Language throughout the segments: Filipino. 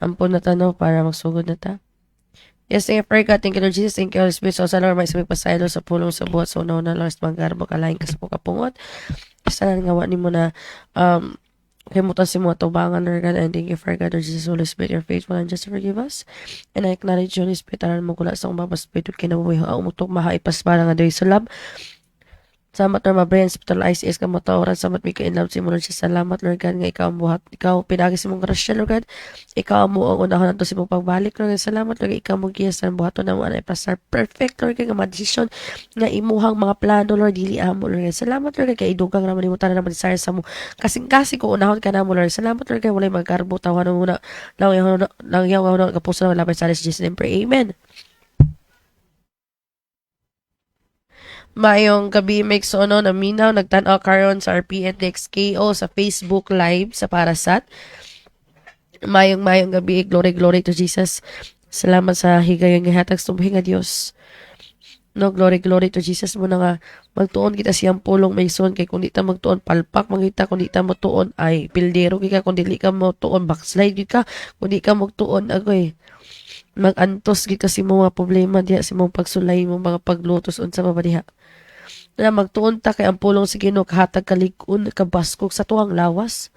Ampun na tanaw para magsugod na ta. Yes, thank you for God. Thank you, Lord Jesus. Thank you, Holy Spirit. So, sa Lord, may isang pasaylo sa pulong sa buhat. So, na lang sa mga garbo, kalahin ka sa pukapungot. Sana nga ni mo na, kimutan si mga tubangan, Lord God, and thank you for God, Lord Jesus, Holy Spirit, you're faithful and just to forgive us. And I acknowledge you, Holy Spirit, alam mo kula sa akong babaspito, kinabuhi, umutok, mahaipas para nga doy sa lab. Salamat Lord, mabrayan sa hospital ICS ka matawaran. Salamat may ka-inlove si mo Lord. Salamat Lord God nga ikaw ang buhat. Ikaw pinagi si mong grasya Lord God. Ikaw mo ang unahon nato si mong pagbalik Lord God. Salamat Lord God. Ikaw mo giyas ang buhato na mo anay pasar. Perfect Lord God nga madesisyon nga imuhang mga plano Lord. Dili amo Lord God. Salamat Lord God. Kaya idugang naman mo tanan naman desire sa mo. Kasing-kasing ko unahon ka na mo Lord. Salamat Lord God. Walay magkarbo. Tawa na muna. Lang yaw nga kapuso na malapit sa alis. Jesus name pray. Amen. Mayong gabi make so no naminaw nagtan-aw karon sa RPNDX KO sa Facebook Live sa Parasat. Mayong gabi, glory to Jesus. Salamat sa higayong gihatag sa nga Dios. No, glory to Jesus mo na nga magtuon kita siyang pulong may son kay kung di ta magtuon palpak mangita kung di ta magtuon ay pildero ka kung dili ka mo tuon backslide ka kung di ka magtuon agoy magantos gid kasi mo mga problema diha si mong pagsulay mo mga paglutos unsa pa ba diha na magtuon ta kay ang pulong sa Ginoo kahatag kalig-on kabaskog sa tuwang lawas.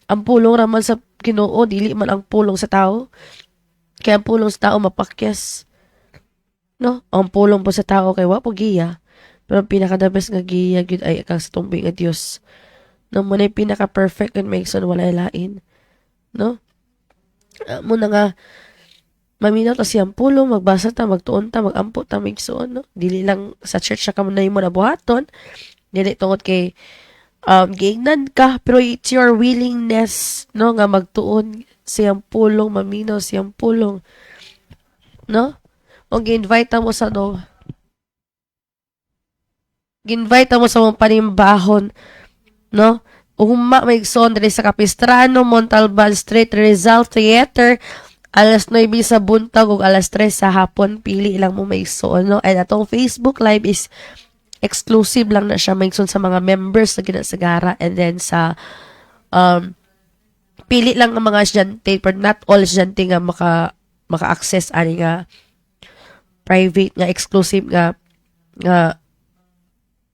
Ang pulong raman sa Ginoo dili man ang pulong sa tao. Kaya ang pulong sa tao mapakyas. No, ang pulong po sa tao kay wa po giya. Pero ang pinaka the best nga giya gyud ay kang sa tumbing nga Dios. No, mo na pinaka perfect and makes on wala lain. No? Mo na nga maminaw ta siyang pulong, magbasa ta, magtuon ta, magampo ta, migsuon, no? Dili lang sa church na kamunay mo na buhaton. Dili tungod kay giingnan ka, pero it's your willingness, no? Nga magtuon siyang pulong, maminaw siyang pulong. No? O gi-invite mo sa no, gi-invite mo sa mong panimbahon, no? Uhuma may igsoon diri sa Capistrano, Montalban Street, Rizal Theater, alas 9 sa buntag ug alas 3 sa hapon pili lang mo maigsoon no and atong Facebook live is exclusive lang na siya maigsoon sa mga members na ginasagara and then sa pili lang ang mga estudyante but not all estudyante nga maka-access ani nga private nga exclusive nga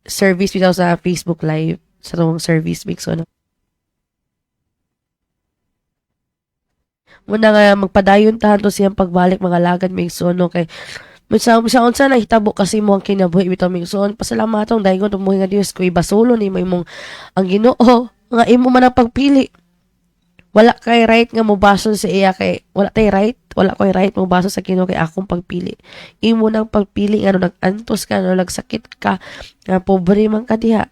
service bitaw sa Facebook live sa tong service maigsoon. Muna nga magpadayon tahan to siyang pagbalik mga lagad may igsoon kay Misaon sa nahitabo kasi mo ang kinabuhi bitaw may igsoon pasalamatong dayon tumuhi nga Dios ko ibasulo ni mo imong ang Ginoo nga imo man ang pagpili. Wala kay right nga mobaso sa iya kay wala koy right mobaso sa Ginoo kay akong pagpili. Imo nang pagpili nga nag-antos ka nagsakit ka nga pobre man ka diha.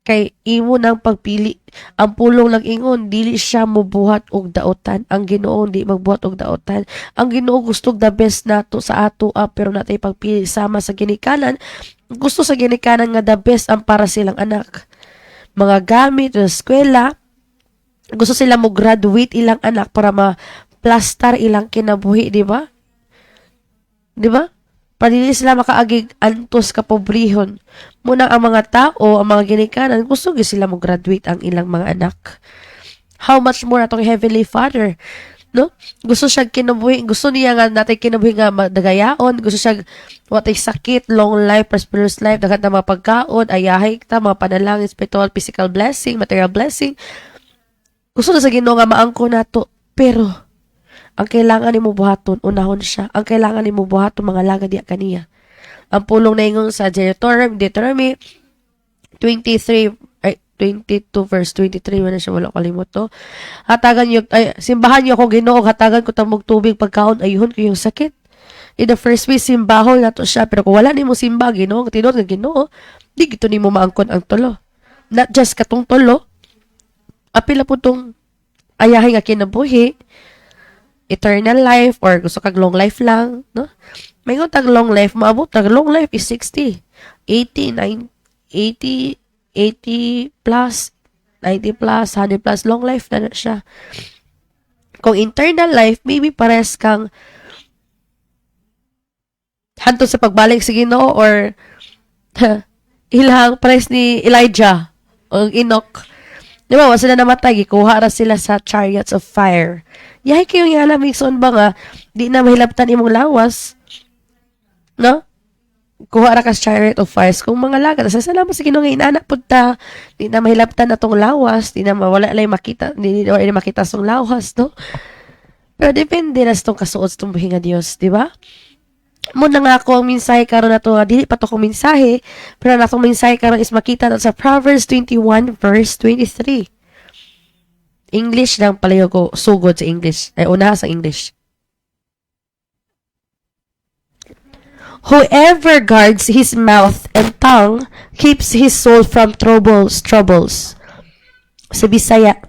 Kay imo nang pagpili ang pulong lang ingon dili siya mobuhat og daotan ang Ginoo di magbuhat og daotan ang Ginoo gusto the best nato sa ato pero natay pagpili sama sa ginikanan gusto sa ginikanan nga the best ang para silang anak mga gamit sa eskwela gusto sila mo graduate ilang anak para ma-plaster ilang kinabuhi di ba Padili sila makaagig antos kapobrihon. Muna ang mga tao, ang mga ginikanan, gusto sila mo graduate ang ilang mga anak. How much more atong Heavenly Father, no? Gusto siya kinabuhi, gusto niya nga natin kinabuhi nga madagayaon, gusto siya watay sakit, long life, prosperous life, dagat na mga pagkaon, ayahay ta, mga panalangin, spiritual, physical blessing, material blessing. Gusto na sa Ginoo nga maangko nato, pero ang kailangan nimo buhaton unahon siya. Ang kailangan nimo buhaton mga lagad diya kaniya. Ang pulong na ingon sa Deuteronomy 23 22 verse 23 man siya wala kalimot to. Hatagan niyo simbahan niyo ako Ginoo, hatagan ko tamog tubig pagkaon ayuhon ko yung sakit. In the first place simbahon nato siya pero kung wala nimo simba Ginoo, tinod nga Ginoo, di gito nimo maangkon ang tulo. Not just katong tulo. Apila po tong ayahay nga kinabuhi eternal life or gusto kag long life lang, no? May tag long life, maabot tag long life is 60, 80, 90, 80 plus, 90 plus, 100 plus, long life na siya. Kung internal life, maybe pares kang hanto sa pagbalik sa Ginoo or ilang pares ni Elijah o Enoch. Di ba, sila namatay, gikuha ra sila sa chariots of fire. Yahay kayo nga alam, Migson ba nga, di na mahilabtan imong lawas, no? Kuha ra ka sa chariot of fire. Kung mga lagat, salamat sa Ginoo nga inana pud ta, di na mahilabtan na tong lawas, di na mawala lay makita, di na makita song lawas, no? Pero depende na sa tong kasuot sa tong buhi nga Dios, di ba? Muna nga ako ang mensahe karon na to, dili pa to kong mensahe, pero na itong mensahe karon is makita na sa Proverbs 21 verse 23. English lang palayo ko, sugod sa English. Ay, una sa English. Whoever guards his mouth and tongue keeps his soul from troubles. Sa Bisaya,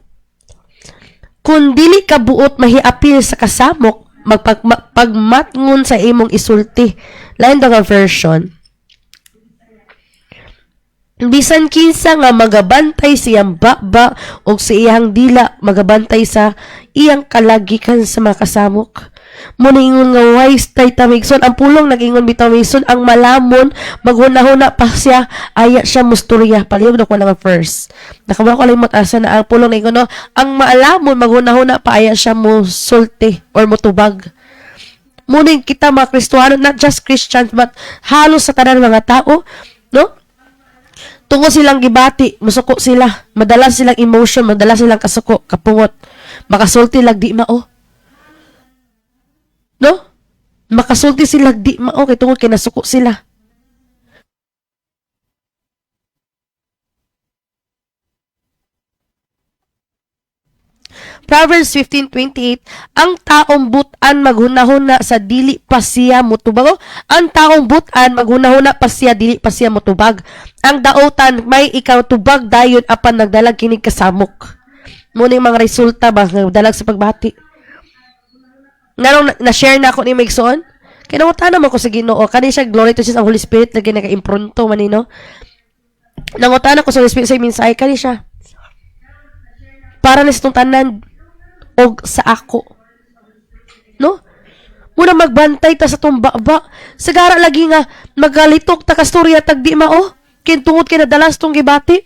kung dili ka buot mahiapil sa kasamok, magpagmatngon sa imong isulti. Lain daw nga version. Bisan kinsa nga magabantay siyang baba o sa iyang dila, magabantay sa iyang kalagikan sa mga kasamok. Muningon nga wise tay tamigson, ang pulong nagingon bitaw Migson, ang malamon maghuna-huna pa siya, aya siya musturya. Palihog na ko lang ang first. Nakabala ko limot asa na ang pulong nagingon, no? Ang malamon maghuna-huna pa, aya siya musulti or mutubag. Muning kita mga Kristohano, not just Christians, but halos sa tanan mga tao, no? Tungo silang gibati, masuko sila, madala silang emotion, madala silang kasuko, kapungot, makasulti lag di mao. No? Makasulti sila di mao kay tungod kay nasuko sila. Proverbs 15:28, ang taong butan maghunahuna sa dili pa siya motubag. Ang taong butan maghunahuna pa siya dili pa siya motubag. Ang daotan may ikaw tubag dayon apan nagdalag kinig kasamok. Muning mga resulta ba nagdalag sa pagbati. Nganong na-share na ako ni Migson? Kinamutan naman ko sa Ginoo. Kani siya, glory to Jesus, ang Holy Spirit, lagi naka-impronto manino. Nangutan ako sa Holy Spirit sa mensahe, kani siya. Para na itong tanan, o sa ako. No? Muna magbantay ta sa itong baba. Sagara lagi nga, magalitok ta kasturya tagdi mao. Kintungod kay nadalas itong gibati.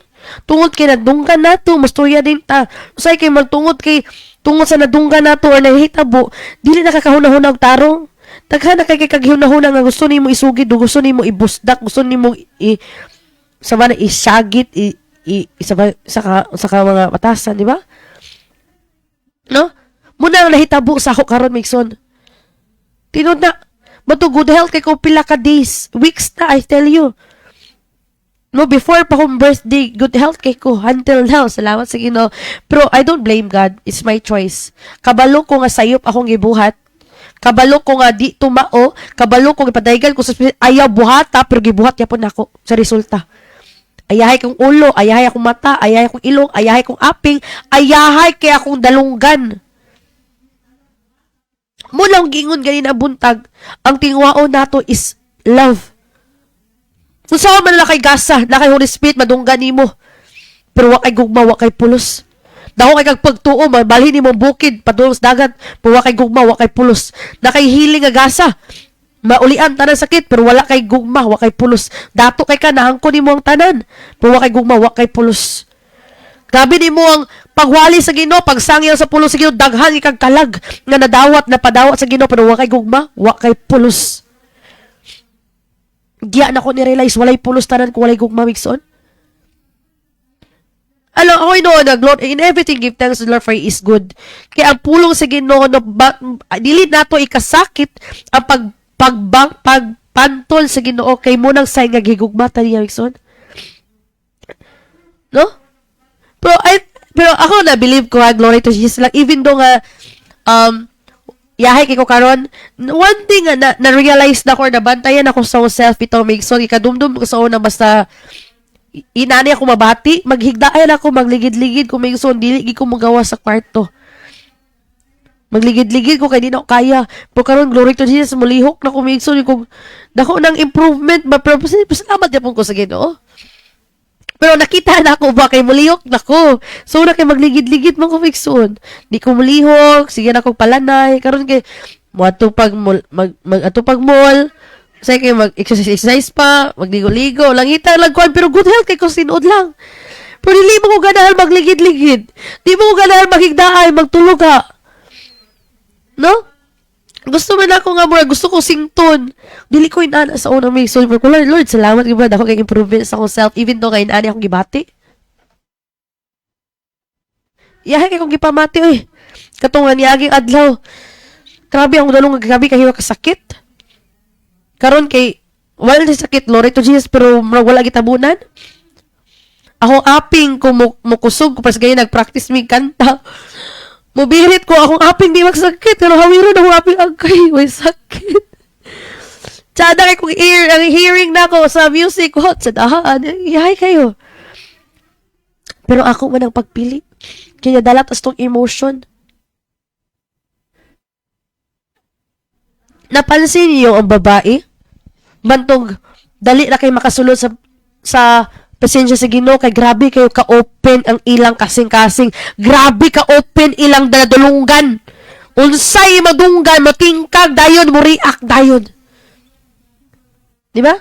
Tungod kay nadunggan nato, musturya din ta. Usay kay magtungod kay tungod sa nadunggan nato or nahitabo, dili nakakahuna-huna og tarong. Daghan na kay kaghuna-huna nga gusto nimo isugid, gusto nimo ibusdak, gusto nimo sama na isagit, sa mga batasan, di ba? No? Muna ang nahitabo sa ako karon Migson. Tinod na, bato good health kay ko pila ka days, weeks na, I tell you. No, before pa kong birthday, good health kay ko. Until now, salamat sa Ginoo. Pero I don't blame God. It's my choice. Kabalo ko nga sayop akong gibuhat. Kabalo ko nga di tumao. Kabalo ko ipadaygan ko sa ayaw buhata, pero gibuhat yapon ako sa resulta. Ayahay kong ulo, ayahay akong mata, ayahay akong ilong, ayahay kong aping, ayahay kay akong dalunggan. Mulang gingon ganina buntag, ang tingwao nato is love. Kung saan man na kay gasa, na kay Holy Spirit, madunggan nimo. Pero wakay gugma, wakay pulos. Dako kay kag pagtuo, mabalhin nimo bukid, padulong sa dagat, pero wakay gugma, wakay pulos. Na kay healing nga gasa, maulian tanan sakit, pero wala kay gugma, wakay pulos. Dato kay ka, nahangko nimo ang tanan, pero wakay gugma, wakay pulos. Gabi nimo ang pagwali sa Ginoo, pagsangyaw sa pulos sa Ginoo, daghan ikag kalag, nga nadawat, napadawat sa Ginoo, pero wakay gugma, wakay pulos. Diya na ko ni-realize, walay pulos tanan kung walay gugma Migson. Alam, ako na Lord, in everything give thanks to the Lord for He is good. Kaya ang pulong sa Ginoo, no, dili nato ikasakit ang pagpantol sa Ginoo kay munang say nga gigugma ta niya Migson. No? Pero ako na believe ko, glory to Jesus lang, even though nga yahay kay ko karon, one thing na realize na ko, na bantayan ako sa self ito Migson, ikadumdum ko sa una, basta inani ako mabati, maghigdaan ako, magligid-ligid ko Migson, dili ko magawa sa kwarto. Magligid-ligid ko kay di na ko kaya. Pero karon glory to Jesus, mulihok na ko Migson, kung dako ng improvement, pero salamat yapon ko sa Ginoo. Pero nakita na ako ba kay mulihok na ko. So na kay magligid-ligid man ko Migson. Di ko mulihok, sige na ko palanay. Karon kay atupag mall. Say kay mag-exercise pa, magligo-ligo, langita lang kuan, pero good health kay ko sinod lang. Pero dili mo ko ganahan magligid-ligid. Di mo ko ganahan magigdaay, magtulog ka. No? Gusto man ako nga mura, gusto ko sington. Dili ko inana sa unang may sulfur ko. Lord, salamat gibad ako kay improvement sa akong self even though kay inani akong gibati. Yahay kay kong gipamati oy. Katong niaging adlaw. Grabe ang dalong gabi kahiwa kasakit. Karon kay wala na sakit Lord to Jesus pero wala gitabunan. Ako aping ko mukusog ko pas gaya nagpractice mi kanta. Mubirit ko akong aping di magsakit pero hawiro na akong aping agkay may sakit. Tsada kay kong ang hearing na ko sa music hot sa dahan. Yahay kayo. Pero ako man ang pagpili. Kaya dalat as tong emotion. Napansin niyo ang babae? Bantog, dali na kayo makasulod sa pasensya sa Ginoo kay grabe kayo ka-open ang ilang kasing-kasing. Grabe ka-open ilang dadulungan. Unsay madunggan, matingkag dayon, mo react dayon. Di ba?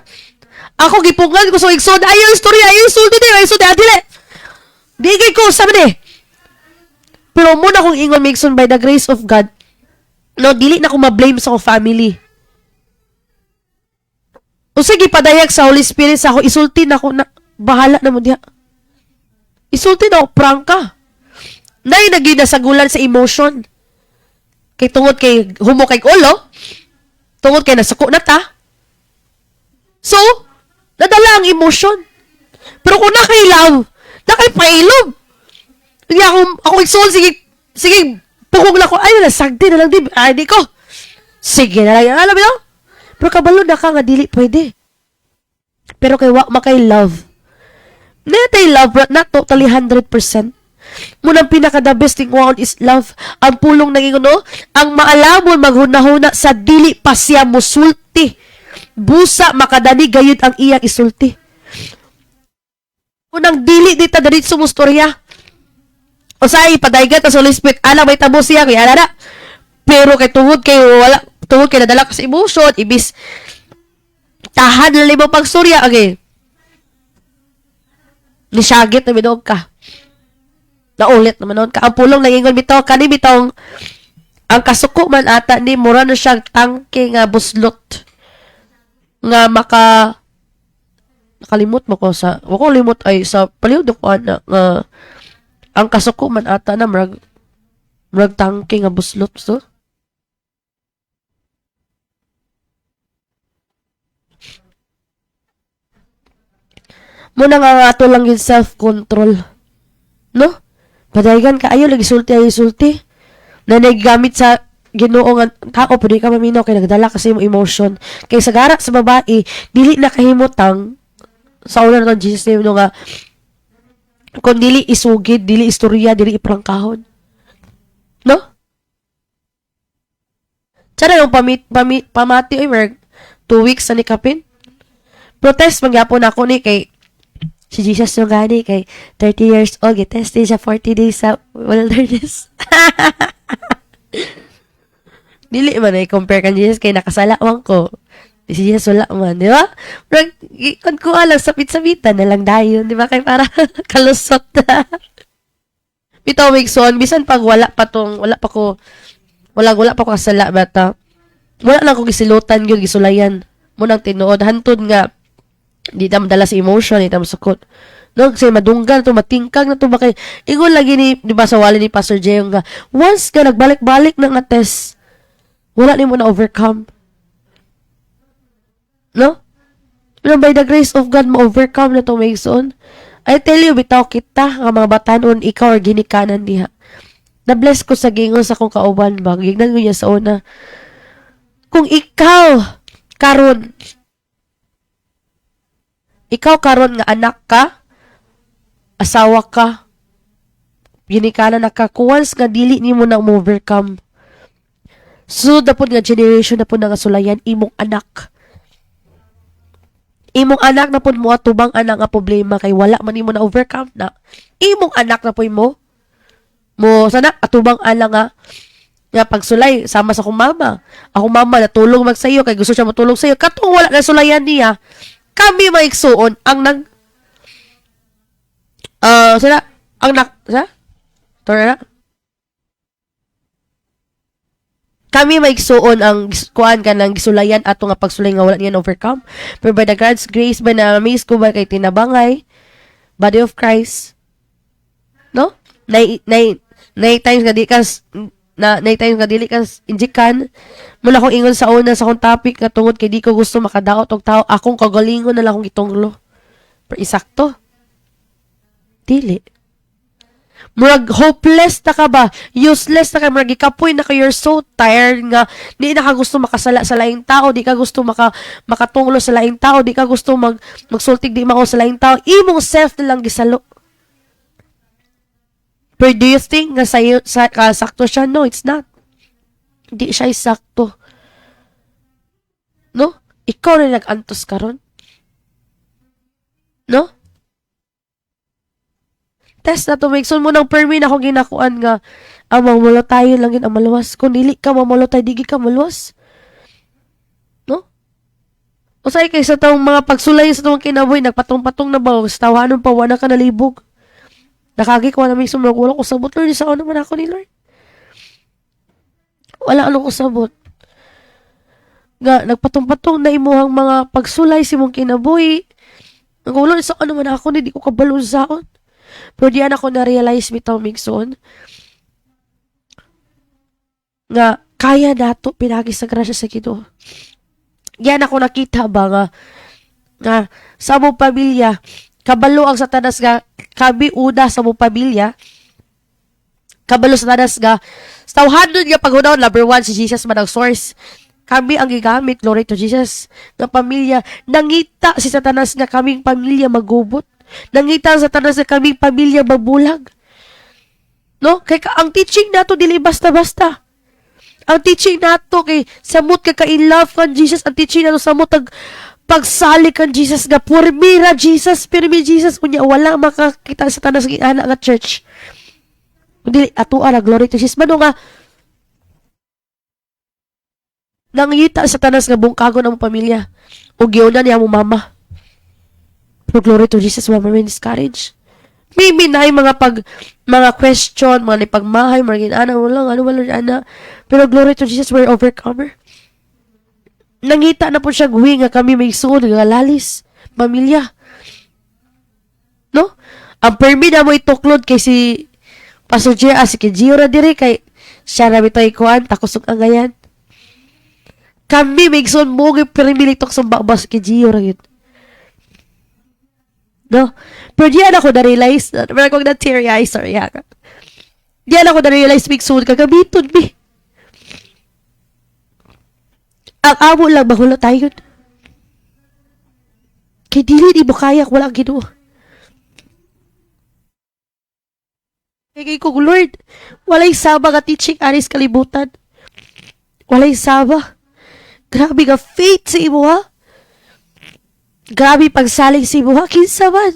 Ako gipungan ko sa igsod, ayo istorya, ayo isulti din, ayo isulti, adile. Digay ko, sabi ni. Pero muna kong ingon, Migson, by the grace of God, no, dili na ko ma-blame sa akong family. O sige, padayag sa Holy Spirit sa ako, isulti na ako na, bahala na mo diha. Isulti na ako, prank ka. Nay, naginasagulan sa emotion. Kay tungod kay humo kay ulo, tungod kay nasuko na ta. So, nadala ang emotion. Pero kung nakailaw, nakaipailog. Hindi ako isul, sige, pukong na ko, ay, nasagdi na lang din, ay, di ko. Sige na lang, alam mo yun? Pero kabalo na ka nga, dili pwede. Pero kay wak makay love. Netay love, but not totally 100%. Munang pinaka-the best thing waon is love. Ang pulong naging no, ang maalamon maghunahuna sa dili pa siya musulti. Busa makadani gayud ang iyang isulti. Unang dili dita diri sumustorya. O sa ipadaygat sa Holy Spirit, ala may tabo siya kay ala. Pero kay tungod kay wala tungod kay nadala ka sa emotion, ibis tahan na limo pagstorya okay. Nisyagit na binog ka. Naulit naman noon ka. Ang pulong nangingon bitaw kani bitong ang kasuko man ata ni mura na siyang tangke nga buslot nga nakalimot mo ko sa wako limot ay sa palihud ko ana nga ang kasuko man ata na murag tangke nga buslot so muna nga ato lang yung self-control no? Padayagan ka, ayaw, sulti. Na naggamit sa Ginoo nga, kao, pwede ka maminaw, kay nagdala kasi mo emotion. Kay sa gara sa babae, dili na kahimutang, sa una na Jesus name, no nga, kung dili isugid, dili istorya, dili iprangkahon. No? Tsara yung pamati, oy, 2 weeks na ni Kapin. Protest, mangyapon ako ni, kay, si Jesus yung gani kay 30 years old, getested siya 40 days sa wilderness. Dili man ay compare kan Jesus kay nakasalawang ko. Si Jesus wala man, di ba? Pero ikon ko alam, sapit-sapitan na lang dayon, di ba? Kay para kalusot. Bitaw Wigson, bisan pag wala pa ko kasala, bata. Wala lang ko gisilutan yun, gisulayan. Munang tinuod, hantod nga, di ta madala sa emotion, di ta masukot. No, kasi madunggan to, matingkag na to, bakay, ingon lagi ni, di ba sa wali ni Pastor Jayong nga, once ka nagbalik-balik ng test, wala ni mo na overcome. No? Pero by the grace of God, ma-overcome na to, Mason. I tell you, bitaw kita, ang mga batanon, ikaw or ginikanan diha. Na-bless ko sa gingon sa kong kauban ba, gignan ko niya sa una. Kung ikaw, karon nga anak ka, asawa ka, ginikanan na ka, once nga dili ni mo na overcome. So, dapod nga generation na po nga sulayan, imong anak. Imong anak na po mo atubang anak nga problema kay wala man imo na overcome na. Imong anak na po mo sana atubang anak nga pagsulay sama sa akong mama. Akong mama natulong magsayo kay gusto siya matulong sayo. Katong wala na sulayan niya, kami maigsuon ang Sila, ang sa? Tora na? Kami maigsuon ang kuan ka ng gisulayan ato nga pagsulay nga wala niyan overcome. Pero by the God's grace ba na amaze ko ba kay tinabangay, body of Christ, no? Nay times nga di ka nay times nga dili ka injikan. Mula kong ingon sa una sa akong topic nga tungod kay di ko gusto makadaot og tao, akong kagalingon na lang akong gitunglo. Pero isakto. Dili. Murag hopeless na ka ba? Useless na ka. Murag ikapoy na ka. You're so tired nga. Di na ka gusto makasala sa laing tao. Di ka gusto makatunglo sa laing tao. Di ka gusto magsultig di mako sa laing tao. Imong self na lang gisalo. Pero do you think nga sakto siya? No, it's not. Di siya sakto. No? Ikaw na nag-antos karon. No? Test na to, Migson mo ng permin ako ginakuan nga mamulo tayo lang yun ang maluwas. Kung dili ka mamulo tayo, digi ka maluwas. No? O sa'yo kay sa taong mga pagsulay sa taong kinaboy, nagpatong-patong na ba? Sa tawanon pa, wala ka nalibog. Nakagi ko na Migson mo, wala ko sabot, Lord. Saan naman ako ni Lord? Wala ano ko sabot. Nga, nagpatong-patong na imuhang mga pagsulay si mong kinaboy. Nagulong, saan naman ako ni, di ko kabalon saon. Pero diyan ako na-realize bitaw Migson nga kaya dato pinagi sa grasya sa Ginoo. Diyan ako nakita ba nga sa mong pamilya kabalo ang Satanas nga kabiuda sa mong pamilya kabalo sa Satanas nga sa tawhadon nga paghunahon number 1 si Jesus man ang source. Kami ang gigamit, glory to Jesus, nga pamilya. Nangita si Satanas nga kaming pamilya magubot. Nangita sa tanas na kaming pamilya magbulag. No? Kay ang teaching nato dili basta-basta. Ang teaching nato kay samot ka in love kan Jesus. Ang teaching nato samot pagsali kan Jesus nga purmira Jesus, pirmi Jesus unya wala makakita sa tanas ng ana nga church. Dili ato ara glory to Jesus. Mano nga nangita sa tanas nga bungkago ng pamilya. Ug giuna niya mo mama. Pero glory to Jesus, wala may discourage. Maybe na mga question, mga nipagmahay, mga ginana, wala ana. Pero glory to Jesus, we're overcomer. Nangita na po siya guwi nga kami may suod, nga lalis, pamilya. No? Ang permi na mo ituklod kay si Pastor Gia, si Gio ra diri kay siya na bitoy kuan, takusog ang gayan. Kami may suod mo, permi litok sa bakbas kay Gio ra yun. No? Pero diyan ako na-realize, pero kung na-teary eye, sorry ha. Diyan ako na-realize, Migson, kagabiton, mi. Ang amo lang, mahula tayo. Kay dili, di mo kaya, wala ang Ginoo. Kaya ko, Lord, walay sama nga teaching anis kalibutan. Walay sama. Grabe nga faith sa imo, ha? Grabe pagsaling si Buha, kinsa man.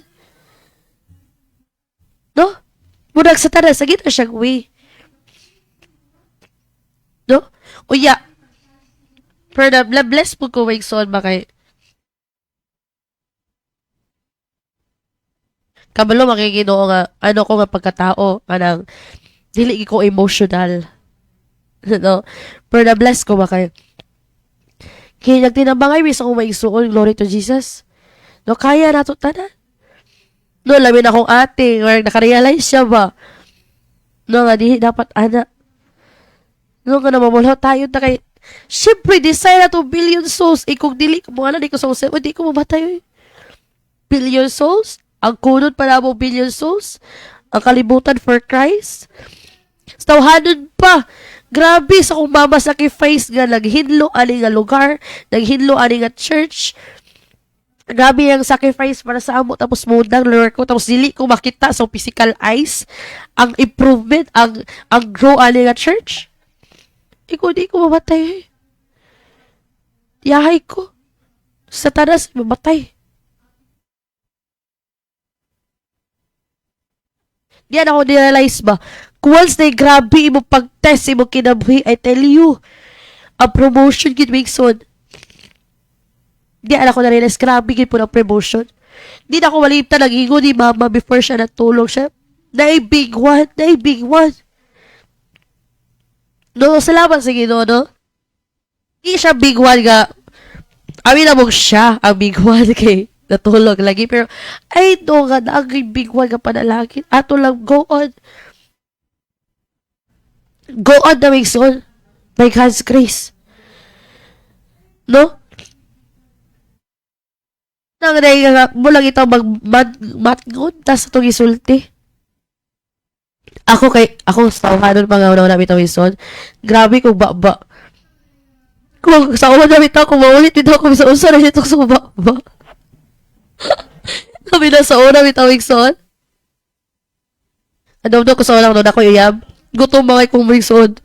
No? Munag sa tanas, sagit na siyang way. No? Uya. Pero bless po ko Migson ba kay kabalo makikinoo nga ano ko nga pagkatao kanang dili ko emotional. No? Pero bless ko ba kay kaya nagtinabangay mi sa kong maigsuon, glory to Jesus. No, kaya na to tanan. No, lamin akong ate, or nakarealize siya ba? No, nga di dapat ana. No, nga namamulaw tayo na kay, syempre, desire na to billion souls. Kung dili ko mga di ko sa usap, di ko mamatay. Billion souls? Ang kunod para mo billion souls? Ang kalibutan for Christ? Sa tawhanon pa, grabe sa kong mama sacrifice nga naghinlo ani nga lugar, naghinlo ani nga church. Grabe ang sacrifice para sa amo tapos mudang lure ko tapos dili ko makita sa physical eyes ang improvement, ang grow ani nga church. Iko di ko mamatay. Yahay ko. Sa tanas mamatay. Diyan ako realize ba? Kung once na grabe imo pag-test imo kinabuhi, I tell you, a promotion gid Migson. Diyan ako na-realize, grabe gid po ng promotion. Di na ako malipta nag-ingon ni mama before siya natulog siya. Nay big one, nay big one. No, salamat sa Ginoo, no? Di siya big one nga. Amin na mong siya ang big one kay natulog lagi. Pero, ay, no nga, naagay big one nga panalangin. Ato lang, go on. Go on na, Migson. By God's grace. No? Nang nga, mulang ito matngon, tas itong isulti. Ako sa uhanon pa nga una namin itong grabe kung baba. Kung sa uhanon namin ito, kung maulit ito, kung sa usa na ito sa baba. Kami na sa una namin itong ison. Ano ko sa unang doon ako iyab. Gutom mga kong ison.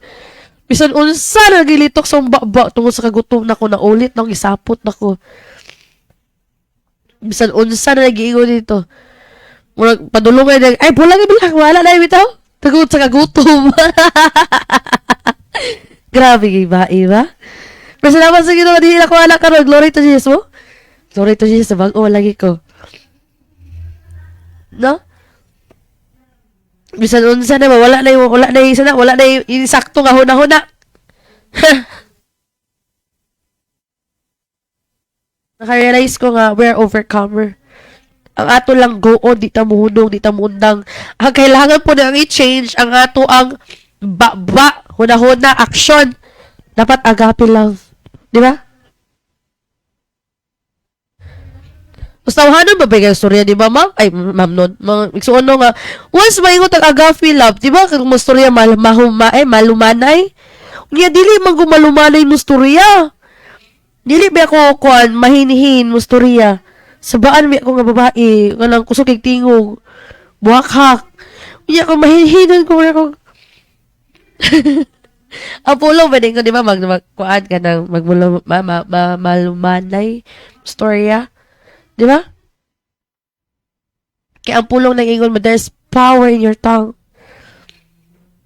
Bisan unsa na gilitok sa baba tungkol sa kagutom na ko na ulit nang isapot na ko. Bisan unsa na nag-iingon dito. Murag padulungan na, ay bulang wala na yung ito. Tagot sa kagutom. Grabe iba. Pero salamat sa Ginoo, di na ko anak karon. Glory to Jesus mo. Glory to Jesus sa bag-o lagi ko. No? Bisan unsa na wala na yung sakto nga huna-huna. Naka-realize ko nga, we're overcomer. Ang ato lang go on, di ta muhunong, di ta muundang. Ang kailangan po nang i-change, ang ato ang huna-huna, action. Dapat agape lang. Di ba? Gustawahanon ba ba storya, di ba, ma'am? Ay, ma'am nun. Igsuon nga, once maingot ang agape love, di ba? Kung mo storya malumanay. Nga, dili man gumalumanay mo storya. Dili ba ako kuan mahinihin mo storya. Sabaan mi ako nga babae, kanang kusog kay tingog. Buhakhak. Unya ko mahinihinon ko ako. Apollo ba din ko di ba magkuan ka nang malumanay storya. Di ba? Kaya ang pulong nang ingon mo, there's power in your tongue.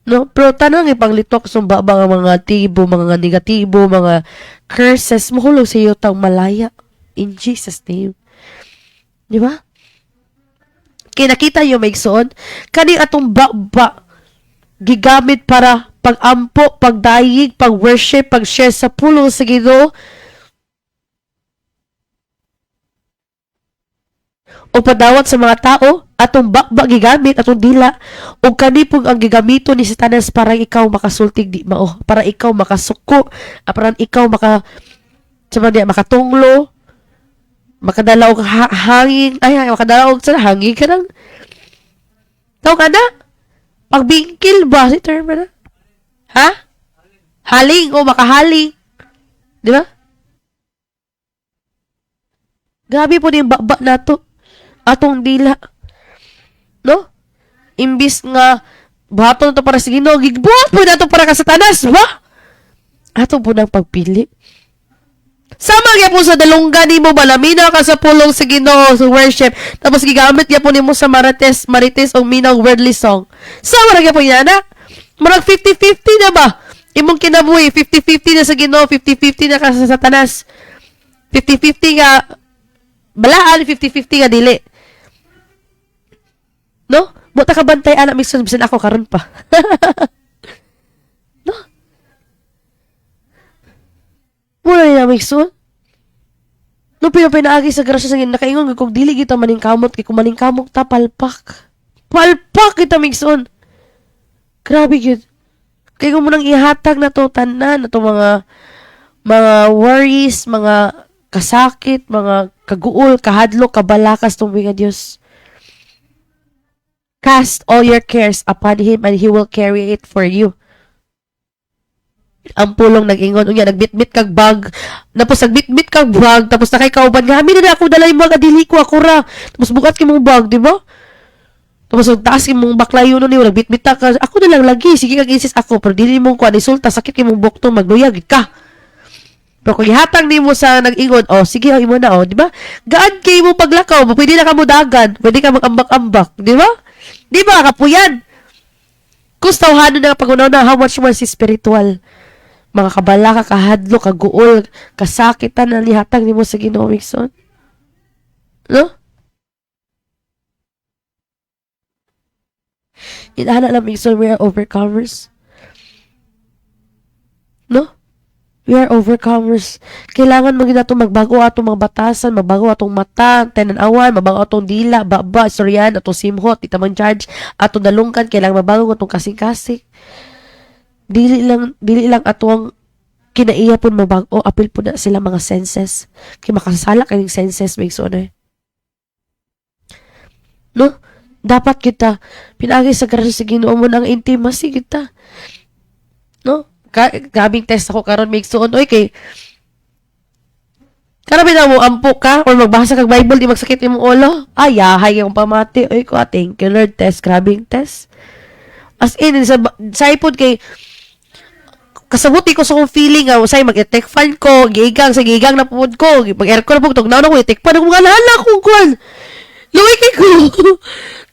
No? Pero tanang ipanglitok sa mga tibo, mga negatibo, mga curses, mahulog sa iyo tang malaya. In Jesus' name. Di ba? Kaya nakita yung maigsoon, kaning atong gigamit para pag-ampo, pagdayig, pag-worship, pag-share sa pulong sa Ginoo, o padawat sa mga tao, atong gigamit, atong dila, o kanipong ang gigamito ni Satanas para ikaw makasultig di mao, para ikaw makasuko, para ikaw makatunglo, makadala og hangin, makadala og sa hangin kanang tao ka na, pagbingkil ba si term na? Ha? Haling o makahaling. Di ba? Grabe po din baba na to. Atong dila. No? Imbis nga buhaton to para sa Ginoo, gigbuhat po na to para ka Satanas, ba? Ato po ng pagpili. Sama kaya po sa dalunggan ni mo, malamina ka sa pulong sa Ginoo, sa worship, tapos gigamit kaya po ni mo sa marites o minang worldly song. Sama na kaya po yan, na? Marag 50-50 na ba? Imong kinabuhi, 50-50 na sa Ginoo, 50-50 na ka sa Satanas. 50-50 nga balaan, 50-50 nga dili. No? Buta ka bantay, anak, bisan ako karon pa. No? Muna niya, Mixon. No, pinapinaagi sa grasya sa nakaingon, kung dili kita maningkamot, kung maningkamot ta, palpak. Palpak kita, Mixon. Grabe yun. Kaya kung munang ihatag na to, tanan, na to mga worries, mga kasakit, mga kaguol, kahadlo, kabalakas tong mga Diyos. Cast all your cares upon Him and He will carry it for you. Ang pulong nag-ingon, unya, nagbitbit kag bag, tapos nagbitbit kag bag, tapos nakay kauban nga, amin na ako dalay mga dili ko, ako ra. Tapos bukat ki mong bag, di ba? Tapos taas ki mong baklayo nun, nagbitbit ka, ako na lang lagi, sige kag insist ako, pero dili mong kuha, isulta, sakit ki mong bukto, magluyag ka. Pero kung ihatang ni mo sa nag-ingon, sige, imo na, di ba? Gaan kay mo paglakaw, pwede na ka mo dagan, pwede ka mag-ambak-ambak, di ba? Di ba, kapuyan? Kustawhano na pag-unaw na, how much more si spiritual? Mga kabala, kahadlo, kaguol, kasakitan na lihatang ni mo sa Ginoo, Mixon. No? Inana lang Migson, we are overcomers. No? We are overcomers. Kailangan mo gina magbago atong mga batasan, magbago atong mata, tenanawan, magbago atong dila, baba, istoryan, atong simhot, itamang charge, atong dalungkan, kailangan mabago atong kasing-kasing. Dili lang atong kinaiya pun mabago, apil po na sila mga senses. Kaya makasala kaning senses, may sonay. No? Dapat kita, pinagi sa grasya sa Ginoo mo ng intimacy kita. No? Gabing test ako karon make suon oy kay karabi na mo ampo ka or magbasa kag Bible di magsakit imong ulo ay yahay yung pamati oy ko thank you Lord test grabing test as in sa ipod kay kasabuti ko sa kong feeling nga usay mag-take fan ko gigang sa gigang na pud ko pag aircon na pud tugnaw na ko i-take fan ko mga lala ko kwan luwi kay ko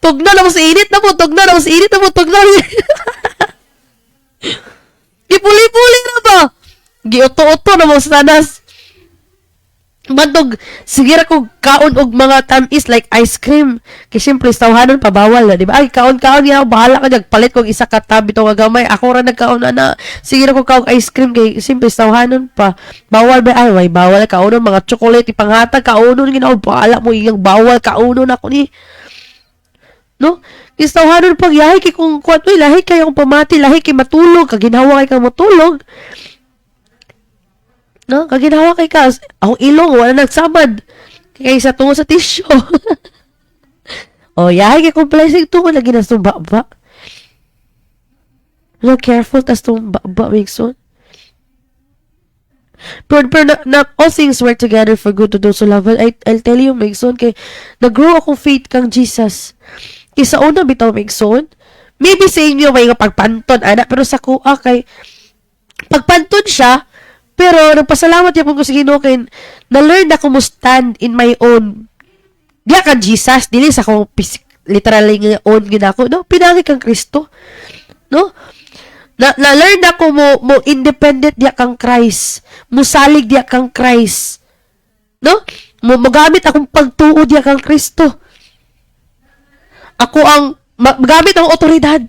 tugnaw na mo sa init na po tugnaw na mo sa init na po tugnaw Gipuli-puli na ba? Giuto-uto na mo sa tanas. Bantog, sige ra ko kaon og mga tamis like ice cream. Kaya siyempre, tawhanon pa bawal na, di ba? Ay, kaon-kaon niya, bahala ka nagpalit kong isa katabi to gamay. Ako ra nagkaon na. Sige ra ko kaon ice cream kay siyempre, tawhanon pa. Bawal ba? Ay, way, bawal kaunon mga chocolate, ipanghatag, kaunon, ginaw, bahala mo, iyang bawal, kaunon ako ni. No? Istawhanon pag yahay kay kung kuat uy lahi kay akong pamati lahi kay matulog kag ginhawa kay kang matulog. No? Kag ginhawa kay ka akong ilong wala nagsamad kay sa tungo sa tissue. Oh, yahay kay kung blessing tungo lagi na sumba ba. No, careful tas tumba ba Migson. But na all things work together for good to those who love it. I'll tell you, Migson, kay nag-grow akong faith kang Jesus. Isa una bitaw Migson. Maybe sa inyo may pagpanton, ana, pero sa kuha kay pagpanton siya, pero nagpasalamat niya po ko sa Ginoo kay na-learn na ko mo stand in my own. Diya kang Jesus, dili sa akong literally nga own ginako, no? Pinagi kang Kristo. No? Na-learn na ko mo independent diya kang Christ. Musalig diya kang Christ. No? Magamit akong pagtuo diya kang Kristo. Ako ang magamit ang otoridad.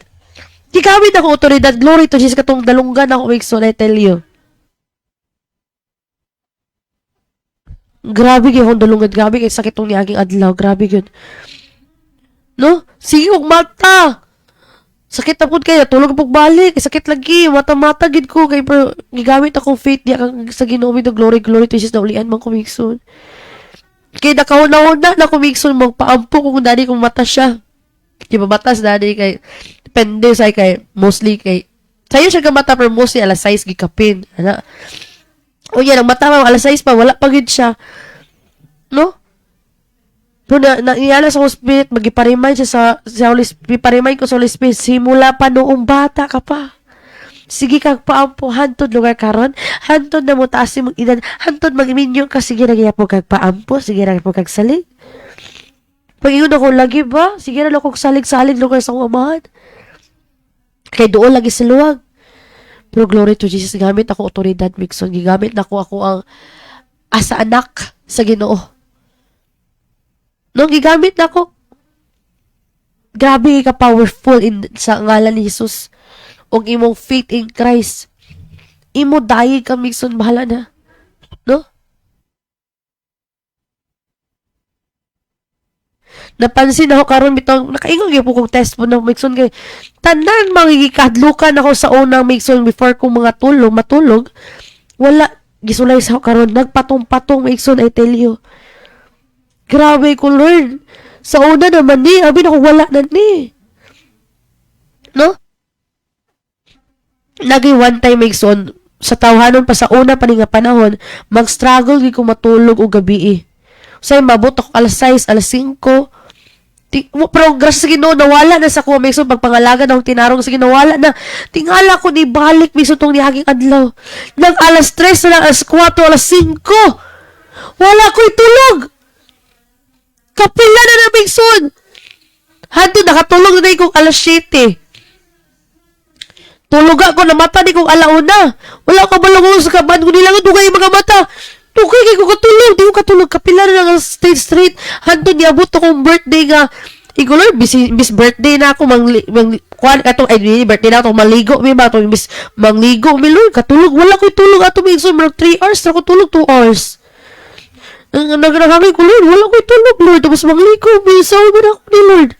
Gigamit ang otoridad. Glory to Jesus katong dalunggan ako Migson, I tell you. Grabe gyud akong dalunggan, grabe kay sakit tong niaging adlaw, grabe gyud. No? Sige kog mata. Sakit na pud kay tulog pug balik, sakit lagi, mata-mata gid ko kay pero gigamit akong faith diya kang sa Ginoo mi glory to Jesus na ulian man ko Migson. Kay nakahuna na ko Migson magpaampo kung dali kong mata siya. Di ba batas dali kay depende sa kay mostly kay sayo siya ka mata pero mostly alas 6 gikapin ana o yan ang mata mo alas 6 pa wala pa gid siya no pero iyala sa hospital magiparimind siya sa Holy Spirit parimind ko sa Holy Spirit simula pa noong bata ka pa sige kag paampo hantod lugar karon hantod na mo taas imong edad hantod magminyo ka sige ra gyapon kag paampo sige ra gyapon kag salig. Pag-iyon ako lagi ba? Sige na lang kong salig-salig lugar sa umahan. Kaya doon lagi sa luwag. Pero glory to Jesus, gamit ako otoridad, Migson. Gigamit na ako ang asa anak sa Ginoo. Nung gigamit na ako, grabe ka powerful sa ngalan ni Jesus. O imong faith in Christ. Imo dahil ka, Migson, bahala na. No? Napansin ako karon bitong nakaingon gyud ko kog test po ng Migson kay tanan mangigikadlukan ako sa unang Migson before kong mga matulog wala gisulay sa karon nagpatong-patong Migson I tell you grabe ko Lord sa una naman ni abi na ko wala na ni no nagi one time Migson sa tawhanon pa sa una pa ni nga panahon mag-struggle gyud ko matulog og gabi say mabot ako alas 6 alas 5 pero grasya sa Ginoo nawala na sa kuha Migson pagpangalaga na akong tinarong sa Ginoo nawala na tingala ko ni balik Migson tong nihaging adlaw nang alas 3 na alas 4 alas 5 wala ko'y tulog kapila na Migson hado nakatulog na kong alas 7 tulog ako na mata di kong alauna wala ko balungon sa kaban ko nilang dugay mga mata dugay kay ko katulog di ko katulog kapila na ng stage street hado niabot akong birthday nga Igo Lord, bis birthday na ako, kuan, katong, ay, birthday na ako, maligo, may ba, itong bis, mangligo, may Lord, katulog, wala ko'y tulog, ato, may so, 3 hours, na ako tulog, 2 hours. Nagrangangay ko, Lord, wala ko'y tulog, Lord, tapos mangligo, may sawa mo na ako ni Lord.